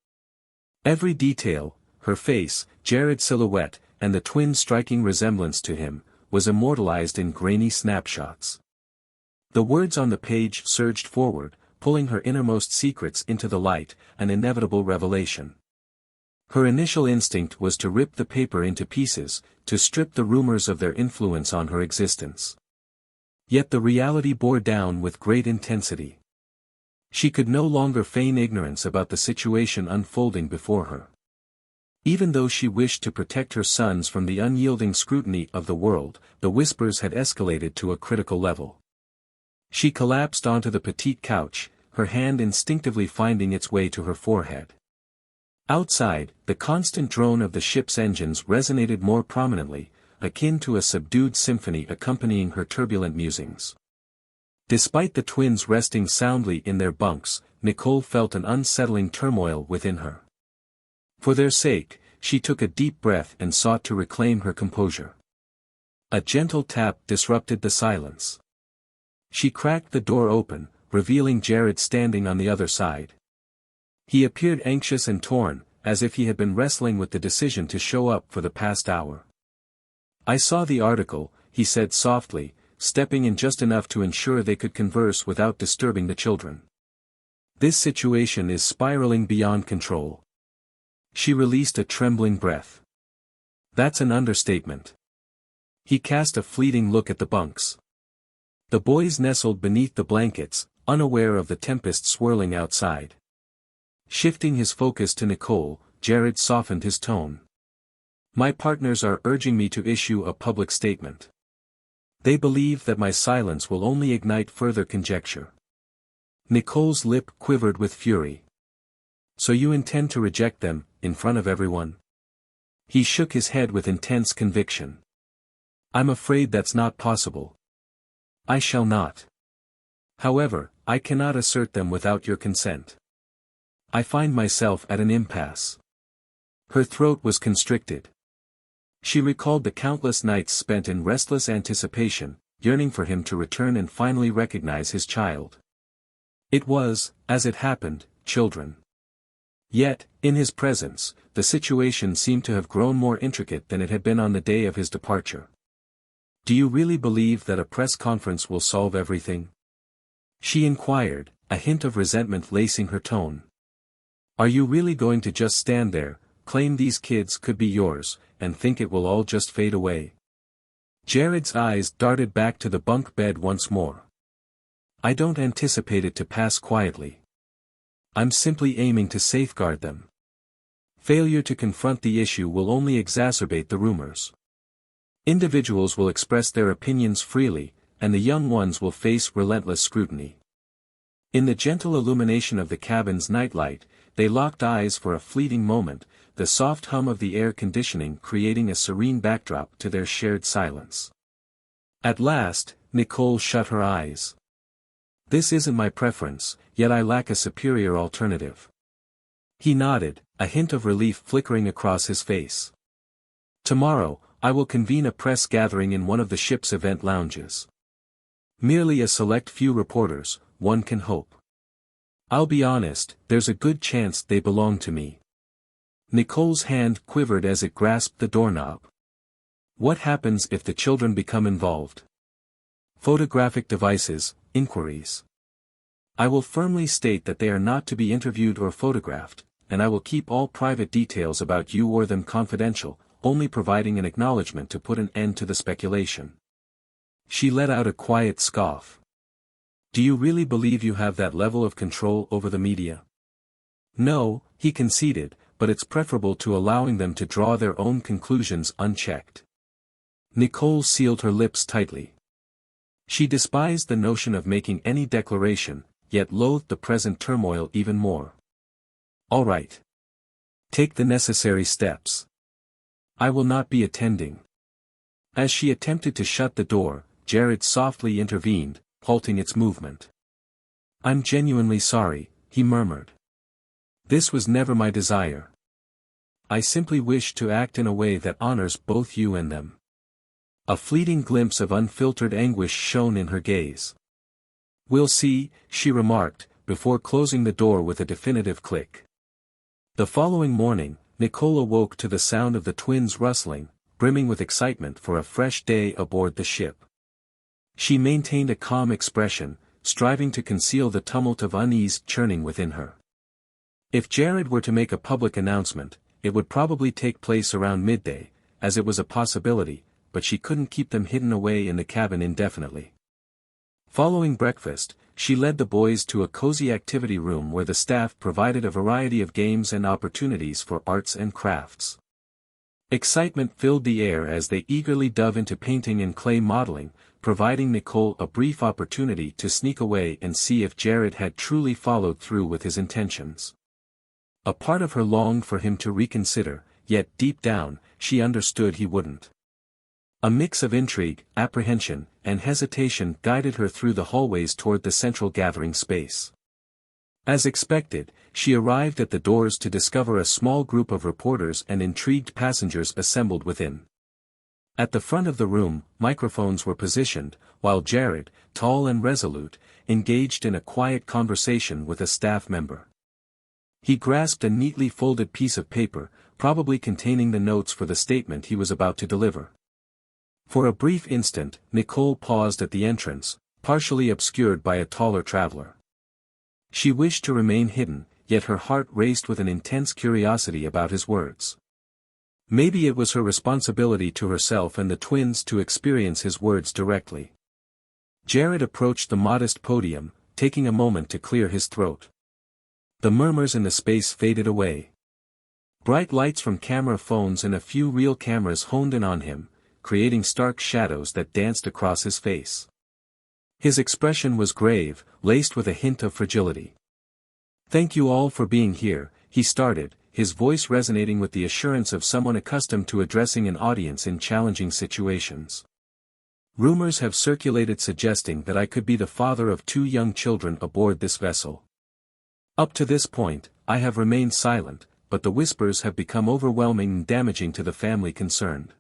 Every detail, her face, Jared's silhouette, and the twins' striking resemblance to him, was immortalized in grainy snapshots. The words on the page surged forward, pulling her innermost secrets into the light, an inevitable revelation. Her initial instinct was to rip the paper into pieces, to strip the rumors of their influence on her existence. Yet the reality bore down with great intensity. She could no longer feign ignorance about the situation unfolding before her. Even though she wished to protect her sons from the unyielding scrutiny of the world, the whispers had escalated to a critical level. She collapsed onto the petite couch, her hand instinctively finding its way to her forehead. Outside, the constant drone of the ship's engines resonated more prominently, akin to a subdued symphony accompanying her turbulent musings. Despite the twins resting soundly in their bunks, Nicole felt an unsettling turmoil within her. For their sake, she took a deep breath and sought to reclaim her composure. A gentle tap disrupted the silence. She cracked the door open, revealing Jared standing on the other side. He appeared anxious and torn, as if he had been wrestling with the decision to show up for the past hour. "I saw the article," he said softly, stepping in just enough to ensure they could converse without disturbing the children. "This situation is spiraling beyond control." She released a trembling breath. "That's an understatement." He cast a fleeting look at the bunks. The boys nestled beneath the blankets, unaware of the tempest swirling outside. Shifting his focus to Nicole, Jared softened his tone. "My partners are urging me to issue a public statement. They believe that my silence will only ignite further conjecture." Nicole's lip quivered with fury. "So you intend to reject them, in front of everyone?" He shook his head with intense conviction. "I'm afraid that's not possible." "I shall not. However, I cannot assert them without your consent. I find myself at an impasse. Her throat was constricted. She recalled the countless nights spent in restless anticipation, yearning for him to return and finally recognize his child. It was, as it happened, children. Yet, in his presence, the situation seemed to have grown more intricate than it had been on the day of his departure. Do you really believe that a press conference will solve everything? She inquired, a hint of resentment lacing her tone. Are you really going to just stand there, claim these kids could be yours, and think it will all just fade away? Jared's eyes darted back to the bunk bed once more. I don't anticipate it to pass quietly. I'm simply aiming to safeguard them. Failure to confront the issue will only exacerbate the rumors. Individuals will express their opinions freely, and the young ones will face relentless scrutiny. In the gentle illumination of the cabin's nightlight, they locked eyes for a fleeting moment, the soft hum of the air conditioning creating a serene backdrop to their shared silence. At last, Nicole shut her eyes. This isn't my preference, yet I lack a superior alternative. He nodded, a hint of relief flickering across his face. Tomorrow, I will convene a press gathering in one of the ship's event lounges. Merely a select few reporters, one can hope. I'll be honest, there's a good chance they belong to me. Nicole's hand quivered as it grasped the doorknob. What happens if the children become involved? Photographic devices, inquiries. I will firmly state that they are not to be interviewed or photographed, and I will keep all private details about you or them confidential, only providing an acknowledgement to put an end to the speculation. She let out a quiet scoff. Do you really believe you have that level of control over the media? No, he conceded, but it's preferable to allowing them to draw their own conclusions unchecked. Nicole sealed her lips tightly. She despised the notion of making any declaration, yet loathed the present turmoil even more. All right. Take the necessary steps. I will not be attending. As she attempted to shut the door, Jared softly intervened, halting its movement. I'm genuinely sorry, he murmured. This was never my desire. I simply wish to act in a way that honors both you and them. A fleeting glimpse of unfiltered anguish shone in her gaze. We'll see, she remarked, before closing the door with a definitive click. The following morning, Nicole awoke to the sound of the twins rustling, brimming with excitement for a fresh day aboard the ship. She maintained a calm expression, striving to conceal the tumult of unease churning within her. If Jared were to make a public announcement, it would probably take place around midday, as it was a possibility, but she couldn't keep them hidden away in the cabin indefinitely. Following breakfast, she led the boys to a cozy activity room where the staff provided a variety of games and opportunities for arts and crafts. Excitement filled the air as they eagerly dove into painting and clay modeling, providing Nicole a brief opportunity to sneak away and see if Jared had truly followed through with his intentions. A part of her longed for him to reconsider, yet deep down, she understood he wouldn't. A mix of intrigue, apprehension, and hesitation guided her through the hallways toward the central gathering space. As expected, she arrived at the doors to discover a small group of reporters and intrigued passengers assembled within. At the front of the room, microphones were positioned, while Jared, tall and resolute, engaged in a quiet conversation with a staff member. He grasped a neatly folded piece of paper, probably containing the notes for the statement he was about to deliver. For a brief instant, Nicole paused at the entrance, partially obscured by a taller traveler. She wished to remain hidden, yet her heart raced with an intense curiosity about his words. Maybe it was her responsibility to herself and the twins to experience his words directly. Jared approached the modest podium, taking a moment to clear his throat. The murmurs in the space faded away. Bright lights from camera phones and a few real cameras honed in on him, creating stark shadows that danced across his face. His expression was grave, laced with a hint of fragility. Thank you all for being here, he started, his voice resonating with the assurance of someone accustomed to addressing an audience in challenging situations. Rumors have circulated suggesting that I could be the father of 2 young children aboard this vessel. Up to this point, I have remained silent, but the whispers have become overwhelming and damaging to the family concerned.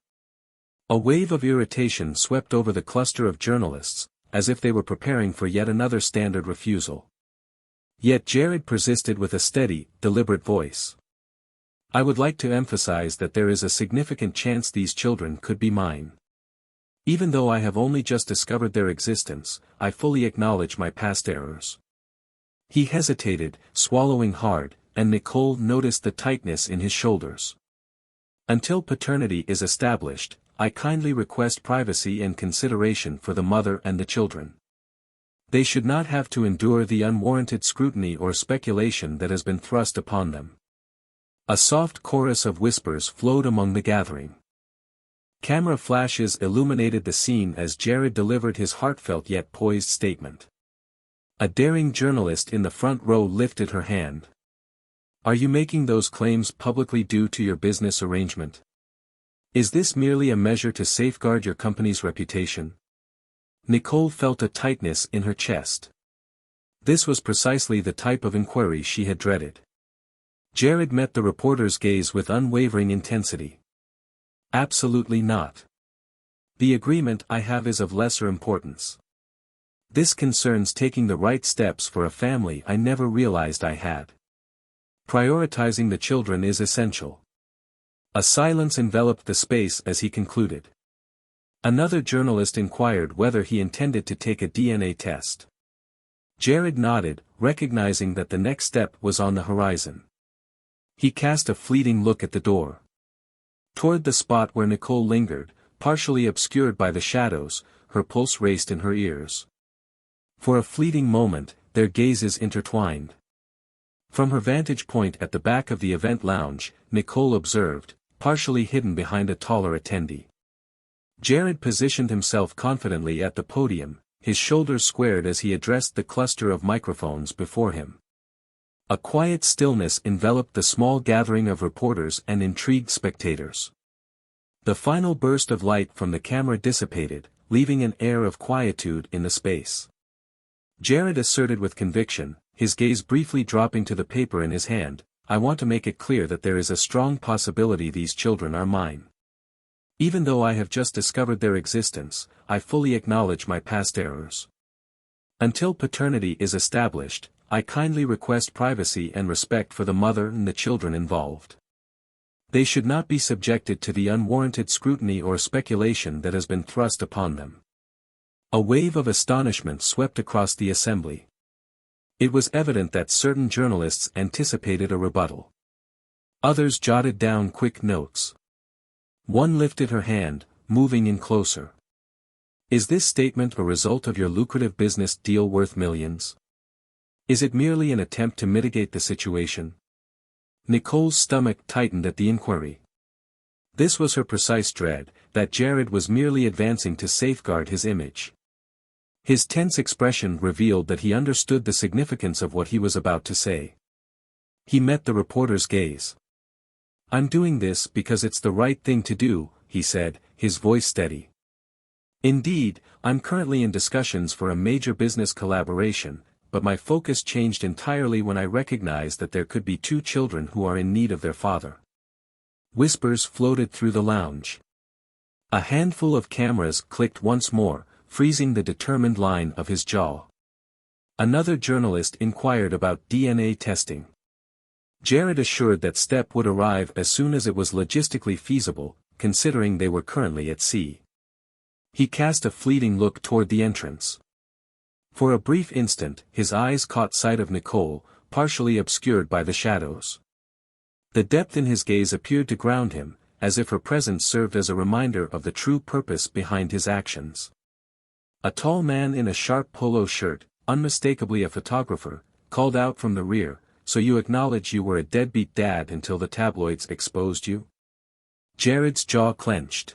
A wave of irritation swept over the cluster of journalists, as if they were preparing for yet another standard refusal. Yet Jared persisted with a steady, deliberate voice. I would like to emphasize that there is a significant chance these children could be mine. Even though I have only just discovered their existence, I fully acknowledge my past errors. He hesitated, swallowing hard, and Nicole noticed the tightness in his shoulders. Until paternity is established, I kindly request privacy and consideration for the mother and the children. They should not have to endure the unwarranted scrutiny or speculation that has been thrust upon them. A soft chorus of whispers flowed among the gathering. Camera flashes illuminated the scene as Jared delivered his heartfelt yet poised statement. A daring journalist in the front row lifted her hand. Are you making those claims publicly due to your business arrangement? Is this merely a measure to safeguard your company's reputation? Nicole felt a tightness in her chest. This was precisely the type of inquiry she had dreaded. Jared met the reporter's gaze with unwavering intensity. Absolutely not. The agreement I have is of lesser importance. This concerns taking the right steps for a family I never realized I had. Prioritizing the children is essential. A silence enveloped the space as he concluded. Another journalist inquired whether he intended to take a DNA test. Jared nodded, recognizing that the next step was on the horizon. He cast a fleeting look at the door. Toward the spot where Nicole lingered, partially obscured by the shadows, her pulse raced in her ears. For a fleeting moment, their gazes intertwined. From her vantage point at the back of the event lounge, Nicole observed, partially hidden behind a taller attendee. Jared positioned himself confidently at the podium, his shoulders squared as he addressed the cluster of microphones before him. A quiet stillness enveloped the small gathering of reporters and intrigued spectators. The final burst of light from the camera dissipated, leaving an air of quietude in the space. Jared asserted with conviction, his gaze briefly dropping to the paper in his hand, I want to make it clear that there is a strong possibility these children are mine. Even though I have just discovered their existence, I fully acknowledge my past errors. Until paternity is established, I kindly request privacy and respect for the mother and the children involved. They should not be subjected to the unwarranted scrutiny or speculation that has been thrust upon them. A wave of astonishment swept across the assembly. It was evident that certain journalists anticipated a rebuttal. Others jotted down quick notes. One lifted her hand, moving in closer. Is this statement a result of your lucrative business deal worth millions? Is it merely an attempt to mitigate the situation? Nicole's stomach tightened at the inquiry. This was her precise dread, that Jared was merely advancing to safeguard his image. His tense expression revealed that he understood the significance of what he was about to say. He met the reporter's gaze. I'm doing this because it's the right thing to do, he said, his voice steady. Indeed, I'm currently in discussions for a major business collaboration, but my focus changed entirely when I recognized that there could be 2 children who are in need of their father. Whispers floated through the lounge. A handful of cameras clicked once more, freezing the determined line of his jaw. Another journalist inquired about DNA testing. Jared assured that step would arrive as soon as it was logistically feasible, considering they were currently at sea. He cast a fleeting look toward the entrance. For a brief instant, his eyes caught sight of Nicole, partially obscured by the shadows. The depth in his gaze appeared to ground him, as if her presence served as a reminder of the true purpose behind his actions. A tall man in a sharp polo shirt, unmistakably a photographer, called out from the rear, so you acknowledge you were a deadbeat dad until the tabloids exposed you? Jared's jaw clenched.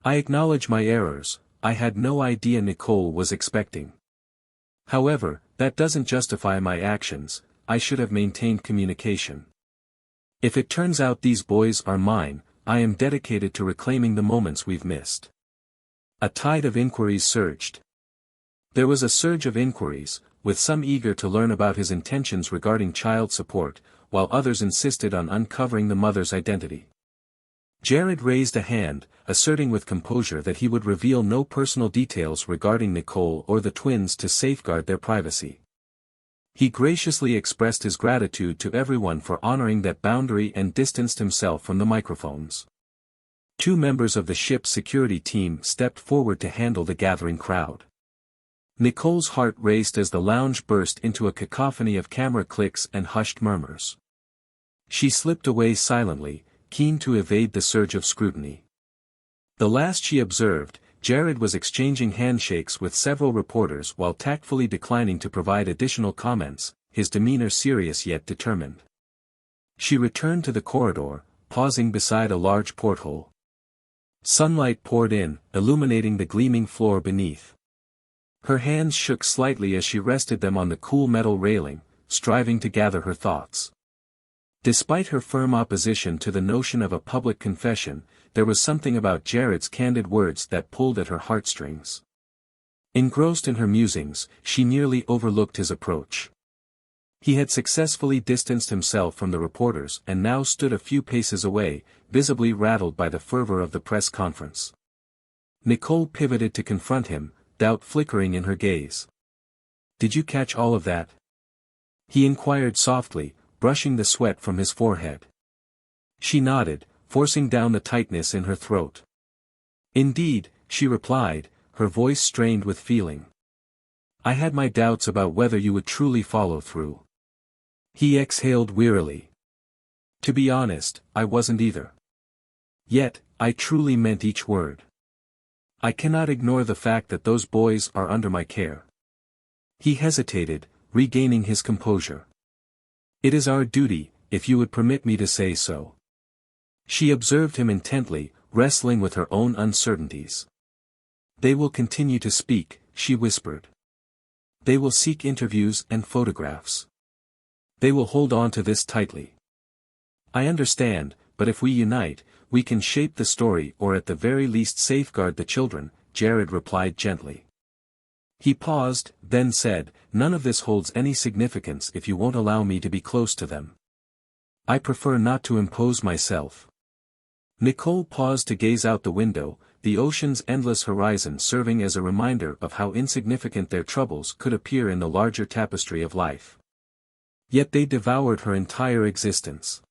I acknowledge my errors, I had no idea Nicole was expecting. However, that doesn't justify my actions, I should have maintained communication. If it turns out these boys are mine, I am dedicated to reclaiming the moments we've missed. A tide of inquiries surged. There was a surge of inquiries, with some eager to learn about his intentions regarding child support, while others insisted on uncovering the mother's identity. Jared raised a hand, asserting with composure that he would reveal no personal details regarding Nicole or the twins to safeguard their privacy. He graciously expressed his gratitude to everyone for honoring that boundary and distanced himself from the microphones. 2 members of the ship's security team stepped forward to handle the gathering crowd. Nicole's heart raced as the lounge burst into a cacophony of camera clicks and hushed murmurs. She slipped away silently, keen to evade the surge of scrutiny. The last she observed, Jared was exchanging handshakes with several reporters while tactfully declining to provide additional comments, his demeanor serious yet determined. She returned to the corridor, pausing beside a large porthole. Sunlight poured in, illuminating the gleaming floor beneath. Her hands shook slightly as she rested them on the cool metal railing, striving to gather her thoughts. Despite her firm opposition to the notion of a public confession, there was something about Jared's candid words that pulled at her heartstrings. Engrossed in her musings, she nearly overlooked his approach. He had successfully distanced himself from the reporters and now stood a few paces away, visibly rattled by the fervor of the press conference. Nicole pivoted to confront him, doubt flickering in her gaze. "Did you catch all of that?" he inquired softly, brushing the sweat from his forehead. She nodded, forcing down the tightness in her throat. "Indeed," she replied, her voice strained with feeling. "I had my doubts about whether you would truly follow through." He exhaled wearily. "To be honest, I wasn't either. Yet, I truly meant each word. I cannot ignore the fact that those boys are under my care." He hesitated, regaining his composure. "It is our duty, if you would permit me to say so." She observed him intently, wrestling with her own uncertainties. "They will continue to speak," she whispered. "They will seek interviews and photographs. They will hold on to this tightly. I understand, but if we unite, we can shape the story or at the very least safeguard the children," Jared replied gently. He paused, then said, "None of this holds any significance if you won't allow me to be close to them. I prefer not to impose myself." Nicole paused to gaze out the window, the ocean's endless horizon serving as a reminder of how insignificant their troubles could appear in the larger tapestry of life. Yet they devoured her entire existence.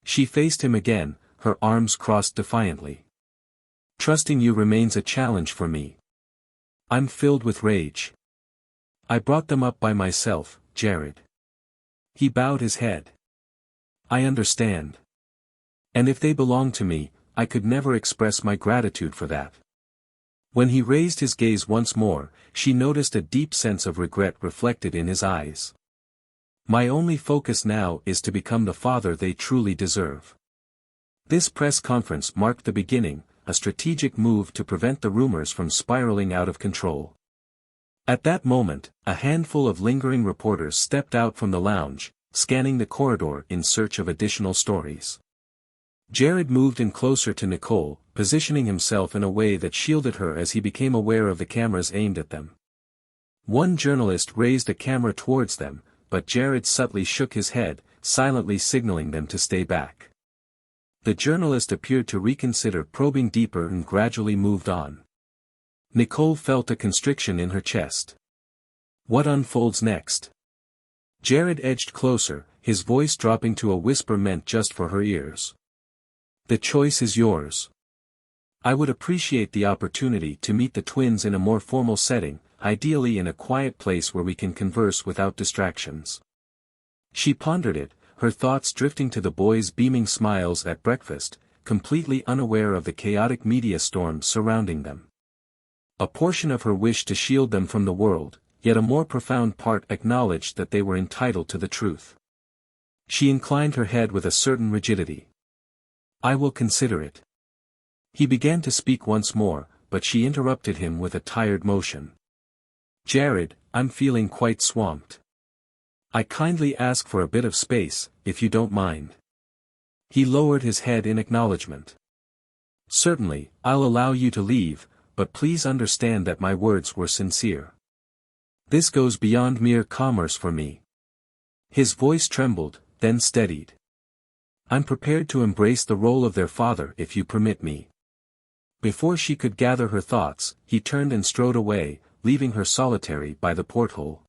She faced him again, her arms crossed defiantly. "Trusting you remains a challenge for me. I'm filled with rage. I brought them up by myself, Jared." He bowed his head. "I understand. And if they belong to me, I could never express my gratitude for that." When he raised his gaze once more, she noticed a deep sense of regret reflected in his eyes. "My only focus now is to become the father they truly deserve." This press conference marked the beginning, a strategic move to prevent the rumors from spiraling out of control. At that moment, a handful of lingering reporters stepped out from the lounge, scanning the corridor in search of additional stories. Jared moved in closer to Nicole, positioning himself in a way that shielded her as he became aware of the cameras aimed at them. One journalist raised a camera towards them, but Jared subtly shook his head, silently signaling them to stay back. The journalist appeared to reconsider probing deeper and gradually moved on. Nicole felt a constriction in her chest. What unfolds next? Jared edged closer, his voice dropping to a whisper meant just for her ears. "The choice is yours. I would appreciate the opportunity to meet the twins in a more formal setting, ideally in a quiet place where we can converse without distractions." She pondered it, her thoughts drifting to the boys' beaming smiles at breakfast, completely unaware of the chaotic media storm surrounding them. A portion of her wished to shield them from the world, yet a more profound part acknowledged that they were entitled to the truth. She inclined her head with a certain rigidity. "I will consider it." He began to speak once more, but she interrupted him with a tired motion. "Jared, I'm feeling quite swamped. I kindly ask for a bit of space, if you don't mind." He lowered his head in acknowledgement. "Certainly, I'll allow you to leave, but please understand that my words were sincere. This goes beyond mere commerce for me. His voice trembled, then steadied. I'm prepared to embrace the role of their father if you permit me. Before she could gather her thoughts, he turned and strode away, leaving her solitary by the porthole.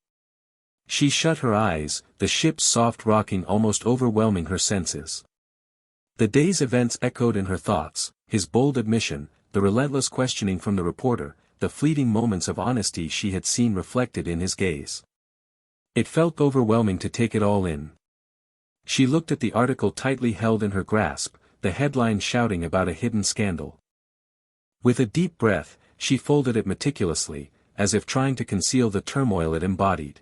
She shut her eyes, the ship's soft rocking almost overwhelming her senses. The day's events echoed in her thoughts, his bold admission, the relentless questioning from the reporter, the fleeting moments of honesty she had seen reflected in his gaze. It felt overwhelming to take it all in. She looked at the article tightly held in her grasp, the headline shouting about a hidden scandal. With a deep breath, she folded it meticulously, as if trying to conceal the turmoil it embodied.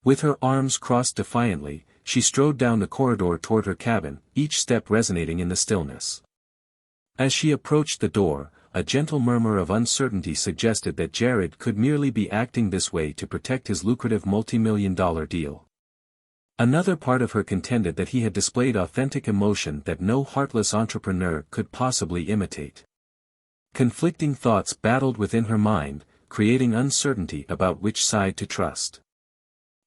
With her arms crossed defiantly, she strode down the corridor toward her cabin, each step resonating in the stillness. As she approached the door, a gentle murmur of uncertainty suggested that Jared could merely be acting this way to protect his lucrative multi-million-dollar deal. Another part of her contended that he had displayed authentic emotion that no heartless entrepreneur could possibly imitate. Conflicting thoughts battled within her mind, creating uncertainty about which side to trust.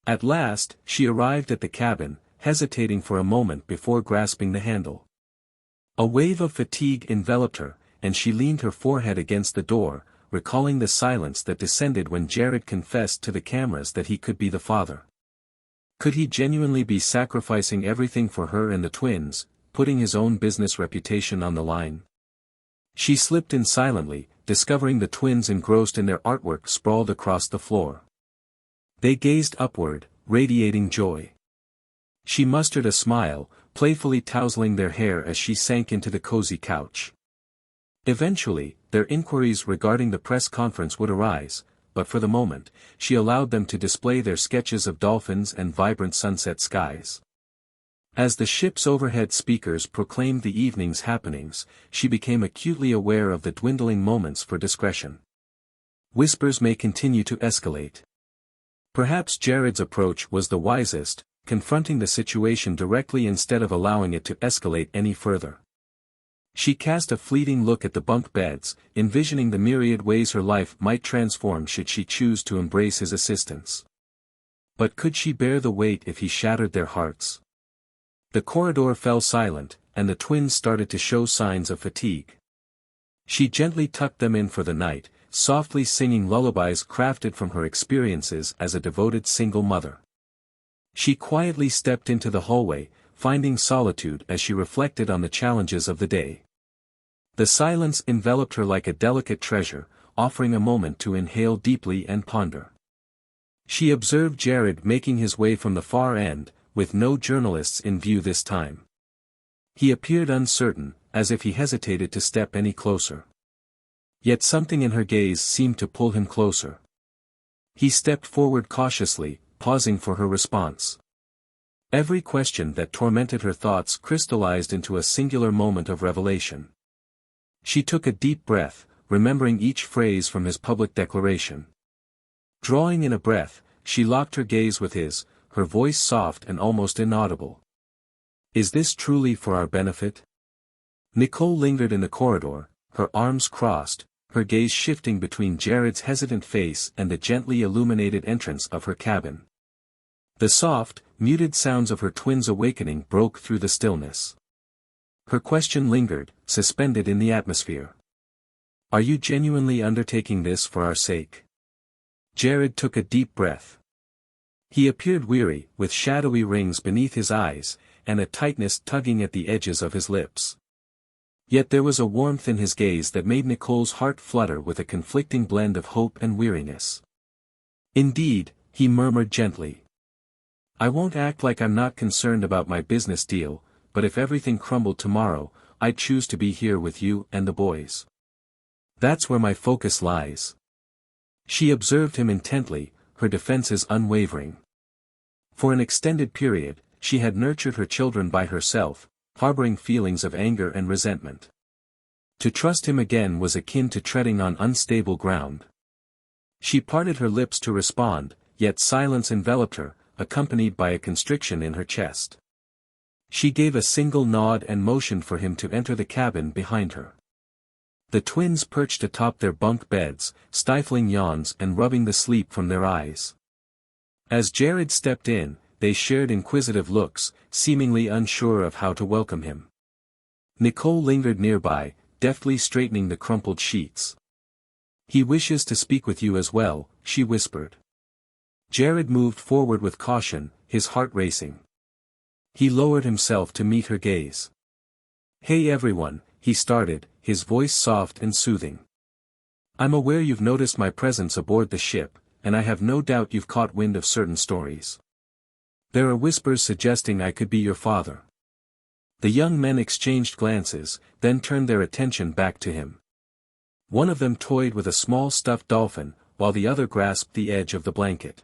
At last, she arrived at the cabin, hesitating for a moment before grasping the handle. A wave of fatigue enveloped her, and she leaned her forehead against the door, recalling the silence that descended when Jared confessed to the cameras that he could be the father. Could he genuinely be sacrificing everything for her and the twins, putting his own business reputation on the line? She slipped in silently, discovering the twins engrossed in their artwork sprawled across the floor. They gazed upward, radiating joy. She mustered a smile, playfully tousling their hair as she sank into the cozy couch. Eventually, their inquiries regarding the press conference would arise, but for the moment, she allowed them to display their sketches of dolphins and vibrant sunset skies. As the ship's overhead speakers proclaimed the evening's happenings, she became acutely aware of the dwindling moments for discretion. Whispers may continue to escalate. Perhaps Jared's approach was the wisest, confronting the situation directly instead of allowing it to escalate any further. She cast a fleeting look at the bunk beds, envisioning the myriad ways her life might transform should she choose to embrace his assistance. But could she bear the weight if he shattered their hearts? The corridor fell silent, and the twins started to show signs of fatigue. She gently tucked them in for the night, softly singing lullabies crafted from her experiences as a devoted single mother. She quietly stepped into the hallway, finding solitude as she reflected on the challenges of the day. The silence enveloped her like a delicate treasure, offering a moment to inhale deeply and ponder. She observed Jared making his way from the far end, with no journalists in view this time. He appeared uncertain, as if he hesitated to step any closer. Yet something in her gaze seemed to pull him closer. He stepped forward cautiously, pausing for her response. Every question that tormented her thoughts crystallized into a singular moment of revelation. She took a deep breath, remembering each phrase from his public declaration. Drawing in a breath, she locked her gaze with his, her voice soft and almost inaudible. Is this truly for our benefit? Nicole lingered in the corridor, her arms crossed, her gaze shifting between Jared's hesitant face and the gently illuminated entrance of her cabin. The soft, muted sounds of her twins' awakening broke through the stillness. Her question lingered, suspended in the atmosphere. Are you genuinely undertaking this for our sake? Jared took a deep breath. He appeared weary, with shadowy rings beneath his eyes, and a tightness tugging at the edges of his lips. Yet there was a warmth in his gaze that made Nicole's heart flutter with a conflicting blend of hope and weariness. Indeed, he murmured gently. I won't act like I'm not concerned about my business deal, but if everything crumbled tomorrow, I'd choose to be here with you and the boys. That's where my focus lies. She observed him intently, her defenses unwavering. For an extended period, she had nurtured her children by herself, harboring feelings of anger and resentment. To trust him again was akin to treading on unstable ground. She parted her lips to respond, yet silence enveloped her, accompanied by a constriction in her chest. She gave a single nod and motioned for him to enter the cabin behind her. The twins perched atop their bunk beds, stifling yawns and rubbing the sleep from their eyes. As Jared stepped in, they shared inquisitive looks, seemingly unsure of how to welcome him. Nicole lingered nearby, deftly straightening the crumpled sheets. "He wishes to speak with you as well," she whispered. Jared moved forward with caution, his heart racing. He lowered himself to meet her gaze. "Hey everyone," he started, his voice soft and soothing. "I'm aware you've noticed my presence aboard the ship, and I have no doubt you've caught wind of certain stories. There are whispers suggesting I could be your father." The young men exchanged glances, then turned their attention back to him. One of them toyed with a small stuffed dolphin, while the other grasped the edge of the blanket.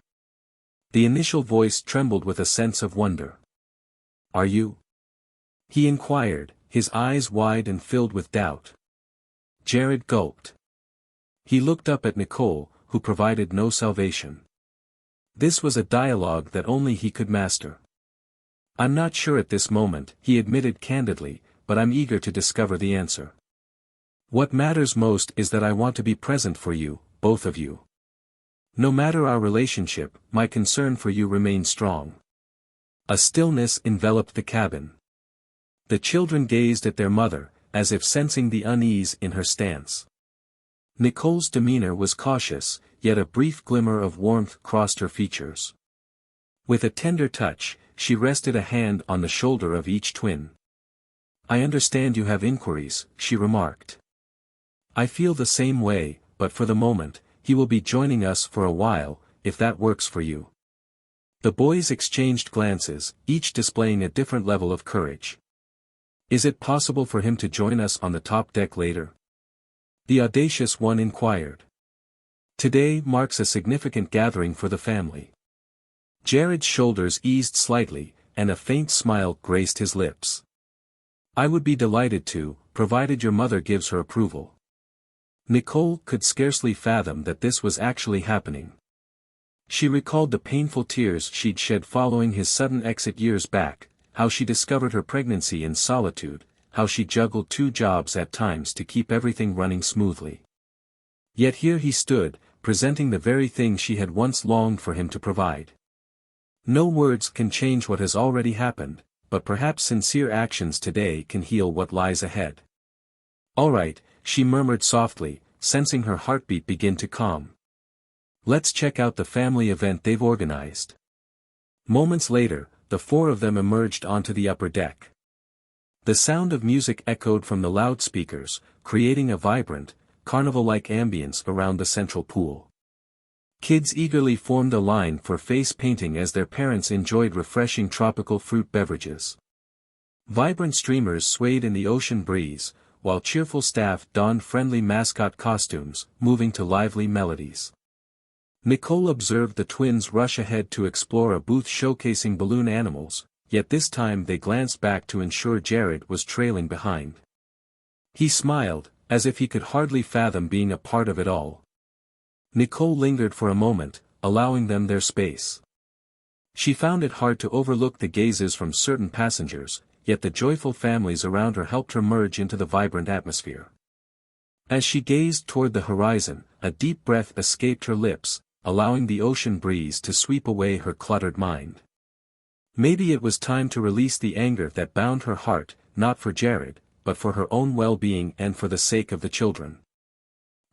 The initial voice trembled with a sense of wonder. "Are you?" he inquired, his eyes wide and filled with doubt. Jared gulped. He looked up at Nicole, who provided no salvation. This was a dialogue that only he could master. "I'm not sure at this moment," he admitted candidly, "but I'm eager to discover the answer. What matters most is that I want to be present for you, both of you. No matter our relationship, my concern for you remains strong." A stillness enveloped the cabin. The children gazed at their mother, as if sensing the unease in her stance. Nicole's demeanor was cautious, yet a brief glimmer of warmth crossed her features. With a tender touch, she rested a hand on the shoulder of each twin. "I understand you have inquiries," she remarked. "I feel the same way, but for the moment, he will be joining us for a while, if that works for you." The boys exchanged glances, each displaying a different level of courage. "Is it possible for him to join us on the top deck later?" the audacious one inquired. "Today marks a significant gathering for the family." Jared's shoulders eased slightly, and a faint smile graced his lips. "I would be delighted to, provided your mother gives her approval." Nicole could scarcely fathom that this was actually happening. She recalled the painful tears she'd shed following his sudden exit years back, how she discovered her pregnancy in solitude, how she juggled 2 jobs at times to keep everything running smoothly. Yet here he stood, presenting the very thing she had once longed for him to provide. No words can change what has already happened, but perhaps sincere actions today can heal what lies ahead. "All right," she murmured softly, sensing her heartbeat begin to calm. "Let's check out the family event they've organized." Moments later, the 4 of them emerged onto the upper deck. The sound of music echoed from the loudspeakers, creating a vibrant, carnival-like ambience around the central pool. Kids eagerly formed a line for face painting as their parents enjoyed refreshing tropical fruit beverages. Vibrant streamers swayed in the ocean breeze, while cheerful staff donned friendly mascot costumes, moving to lively melodies. Nicole observed the twins rush ahead to explore a booth showcasing balloon animals, yet this time they glanced back to ensure Jared was trailing behind. He smiled, as if he could hardly fathom being a part of it all. Nicole lingered for a moment, allowing them their space. She found it hard to overlook the gazes from certain passengers, yet the joyful families around her helped her merge into the vibrant atmosphere. As she gazed toward the horizon, a deep breath escaped her lips, allowing the ocean breeze to sweep away her cluttered mind. Maybe it was time to release the anger that bound her heart, not for Jared, but for her own well-being and for the sake of the children.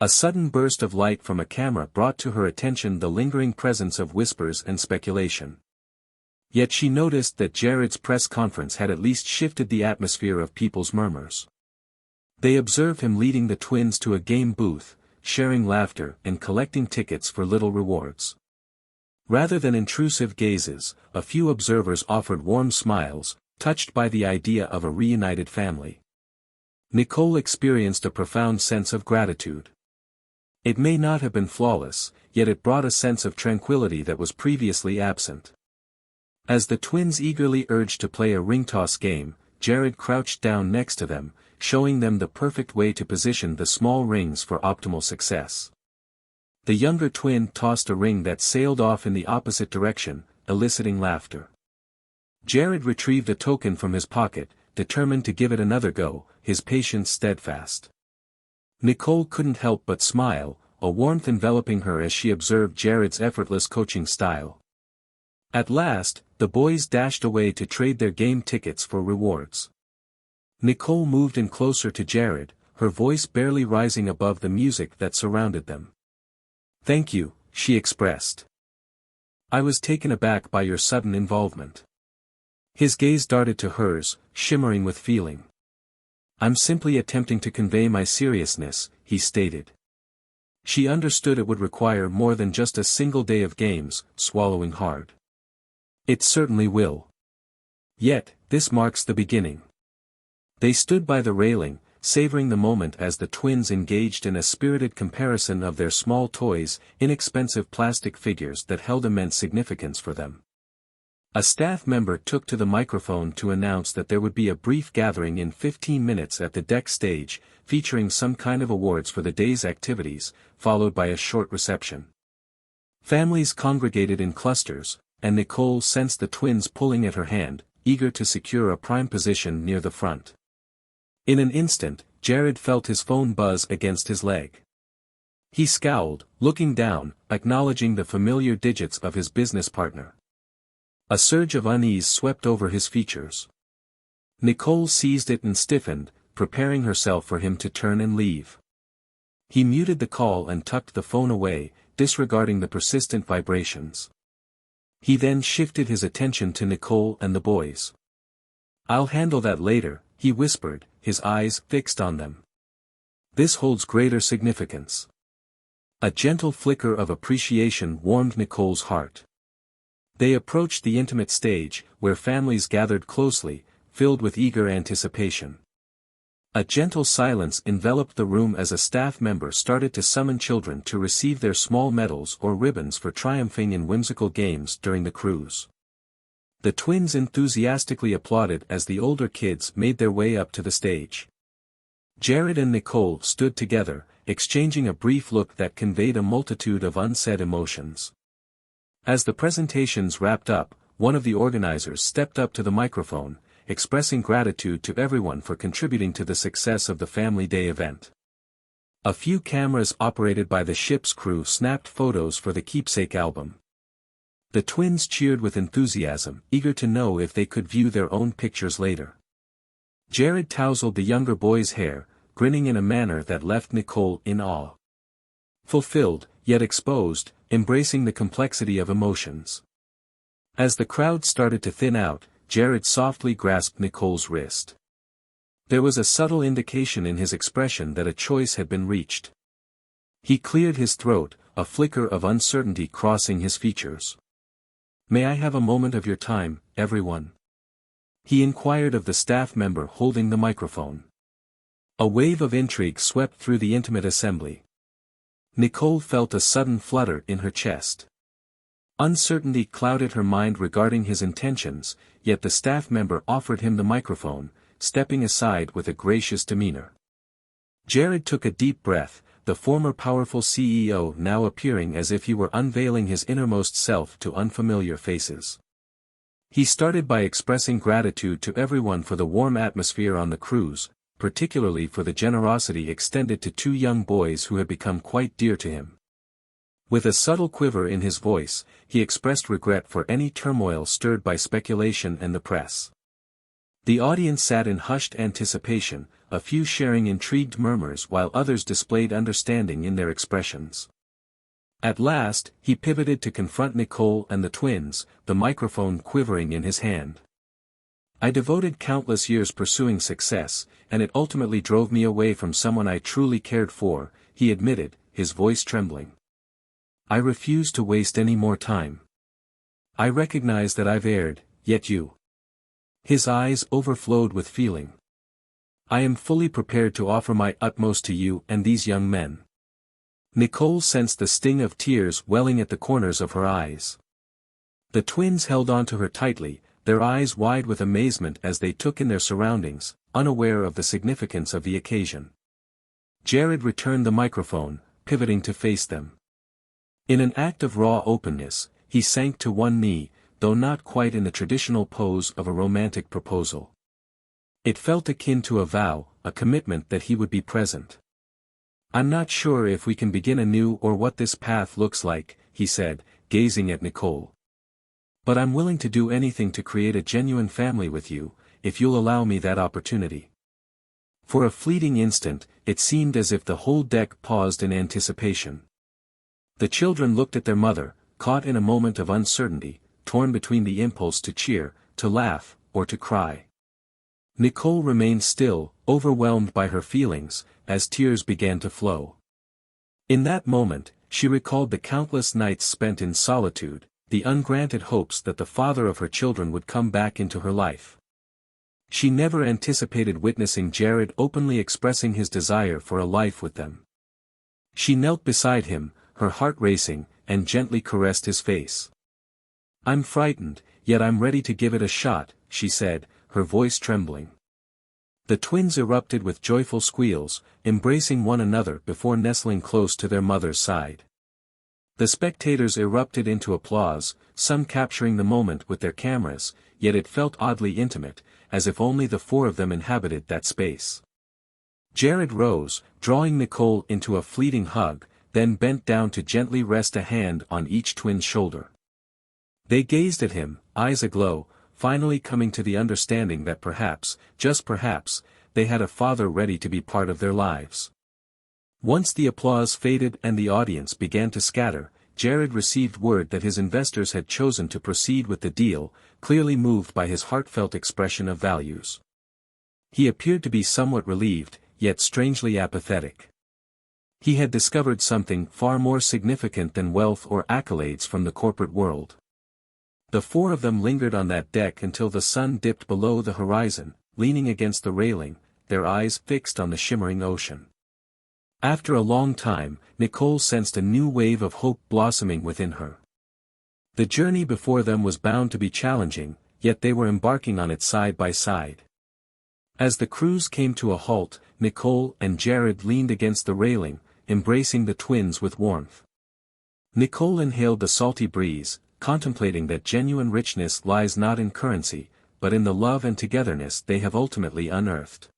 A sudden burst of light from a camera brought to her attention the lingering presence of whispers and speculation. Yet she noticed that Jared's press conference had at least shifted the atmosphere of people's murmurs. They observed him leading the twins to a game booth, sharing laughter and collecting tickets for little rewards. Rather than intrusive gazes, a few observers offered warm smiles, touched by the idea of a reunited family. Nicole experienced a profound sense of gratitude. It may not have been flawless, yet it brought a sense of tranquility that was previously absent. As the twins eagerly urged to play a ring toss game, Jared crouched down next to them, showing them the perfect way to position the small rings for optimal success. The younger twin tossed a ring that sailed off in the opposite direction, eliciting laughter. Jared retrieved a token from his pocket, determined to give it another go, his patience steadfast. Nicole couldn't help but smile, a warmth enveloping her as she observed Jared's effortless coaching style. At last, the boys dashed away to trade their game tickets for rewards. Nicole moved in closer to Jared, her voice barely rising above the music that surrounded them. "Thank you," she expressed. "I was taken aback by your sudden involvement." His gaze darted to hers, shimmering with feeling. "I'm simply attempting to convey my seriousness," he stated. She understood it would require more than just a single day of games, swallowing hard. "It certainly will. Yet, this marks the beginning." They stood by the railing, savoring the moment as the twins engaged in a spirited comparison of their small toys, inexpensive plastic figures that held immense significance for them. A staff member took to the microphone to announce that there would be a brief gathering in 15 minutes at the deck stage, featuring some kind of awards for the day's activities, followed by a short reception. Families congregated in clusters, and Nicole sensed the twins pulling at her hand, eager to secure a prime position near the front. In an instant, Jared felt his phone buzz against his leg. He scowled, looking down, acknowledging the familiar digits of his business partner. A surge of unease swept over his features. Nicole seized it and stiffened, preparing herself for him to turn and leave. He muted the call and tucked the phone away, disregarding the persistent vibrations. He then shifted his attention to Nicole and the boys. "I'll handle that later," he whispered, his eyes fixed on them. "This holds greater significance." A gentle flicker of appreciation warmed Nicole's heart. They approached the intimate stage, where families gathered closely, filled with eager anticipation. A gentle silence enveloped the room as a staff member started to summon children to receive their small medals or ribbons for triumphing in whimsical games during the cruise. The twins enthusiastically applauded as the older kids made their way up to the stage. Jared and Nicole stood together, exchanging a brief look that conveyed a multitude of unsaid emotions. As the presentations wrapped up, one of the organizers stepped up to the microphone, expressing gratitude to everyone for contributing to the success of the Family Day event. A few cameras operated by the ship's crew snapped photos for the keepsake album. The twins cheered with enthusiasm, eager to know if they could view their own pictures later. Jared tousled the younger boy's hair, grinning in a manner that left Nicole in awe. Fulfilled, yet exposed, embracing the complexity of emotions. As the crowd started to thin out, Jared softly grasped Nicole's wrist. There was a subtle indication in his expression that a choice had been reached. He cleared his throat, a flicker of uncertainty crossing his features. "May I have a moment of your time, everyone?" he inquired of the staff member holding the microphone. A wave of intrigue swept through the intimate assembly. Nicole felt a sudden flutter in her chest. Uncertainty clouded her mind regarding his intentions, yet the staff member offered him the microphone, stepping aside with a gracious demeanor. Jared took a deep breath, the former powerful CEO now appearing as if he were unveiling his innermost self to unfamiliar faces. He started by expressing gratitude to everyone for the warm atmosphere on the cruise, particularly for the generosity extended to two young boys who had become quite dear to him. With a subtle quiver in his voice, he expressed regret for any turmoil stirred by speculation and the press. The audience sat in hushed anticipation, a few sharing intrigued murmurs while others displayed understanding in their expressions. At last, he pivoted to confront Nicole and the twins, the microphone quivering in his hand. "I devoted countless years pursuing success, and it ultimately drove me away from someone I truly cared for," he admitted, his voice trembling. "I refuse to waste any more time. I recognize that I've erred, yet you." His eyes overflowed with feeling. "I am fully prepared to offer my utmost to you and these young men." Nicole sensed the sting of tears welling at the corners of her eyes. The twins held on to her tightly, their eyes wide with amazement as they took in their surroundings, unaware of the significance of the occasion. Jared returned the microphone, pivoting to face them. In an act of raw openness, he sank to one knee, though not quite in the traditional pose of a romantic proposal. It felt akin to a vow, a commitment that he would be present. I'm not sure if we can begin anew or what this path looks like, he said, gazing at Nicole. But I'm willing to do anything to create a genuine family with you, if you'll allow me that opportunity. For a fleeting instant, it seemed as if the whole deck paused in anticipation. The children looked at their mother, caught in a moment of uncertainty, torn between the impulse to cheer, to laugh, or to cry. Nicole remained still, overwhelmed by her feelings, as tears began to flow. In that moment, she recalled the countless nights spent in solitude, the ungranted hopes that the father of her children would come back into her life. She never anticipated witnessing Jared openly expressing his desire for a life with them. She knelt beside him, her heart racing, and gently caressed his face. "I'm frightened, yet I'm ready to give it a shot," she said, her voice trembling. The twins erupted with joyful squeals, embracing one another before nestling close to their mother's side. The spectators erupted into applause, some capturing the moment with their cameras, yet it felt oddly intimate, as if only the four of them inhabited that space. Jared rose, drawing Nicole into a fleeting hug, then bent down to gently rest a hand on each twin's shoulder. They gazed at him, eyes aglow, finally coming to the understanding that perhaps, just perhaps, they had a father ready to be part of their lives. Once the applause faded and the audience began to scatter, Jared received word that his investors had chosen to proceed with the deal, clearly moved by his heartfelt expression of values. He appeared to be somewhat relieved, yet strangely apathetic. He had discovered something far more significant than wealth or accolades from the corporate world. The four of them lingered on that deck until the sun dipped below the horizon, leaning against the railing, their eyes fixed on the shimmering ocean. After a long time, Nicole sensed a new wave of hope blossoming within her. The journey before them was bound to be challenging, yet they were embarking on it side by side. As the cruise came to a halt, Nicole and Jared leaned against the railing, embracing the twins with warmth. Nicole inhaled the salty breeze, contemplating that genuine richness lies not in currency, but in the love and togetherness they have ultimately unearthed.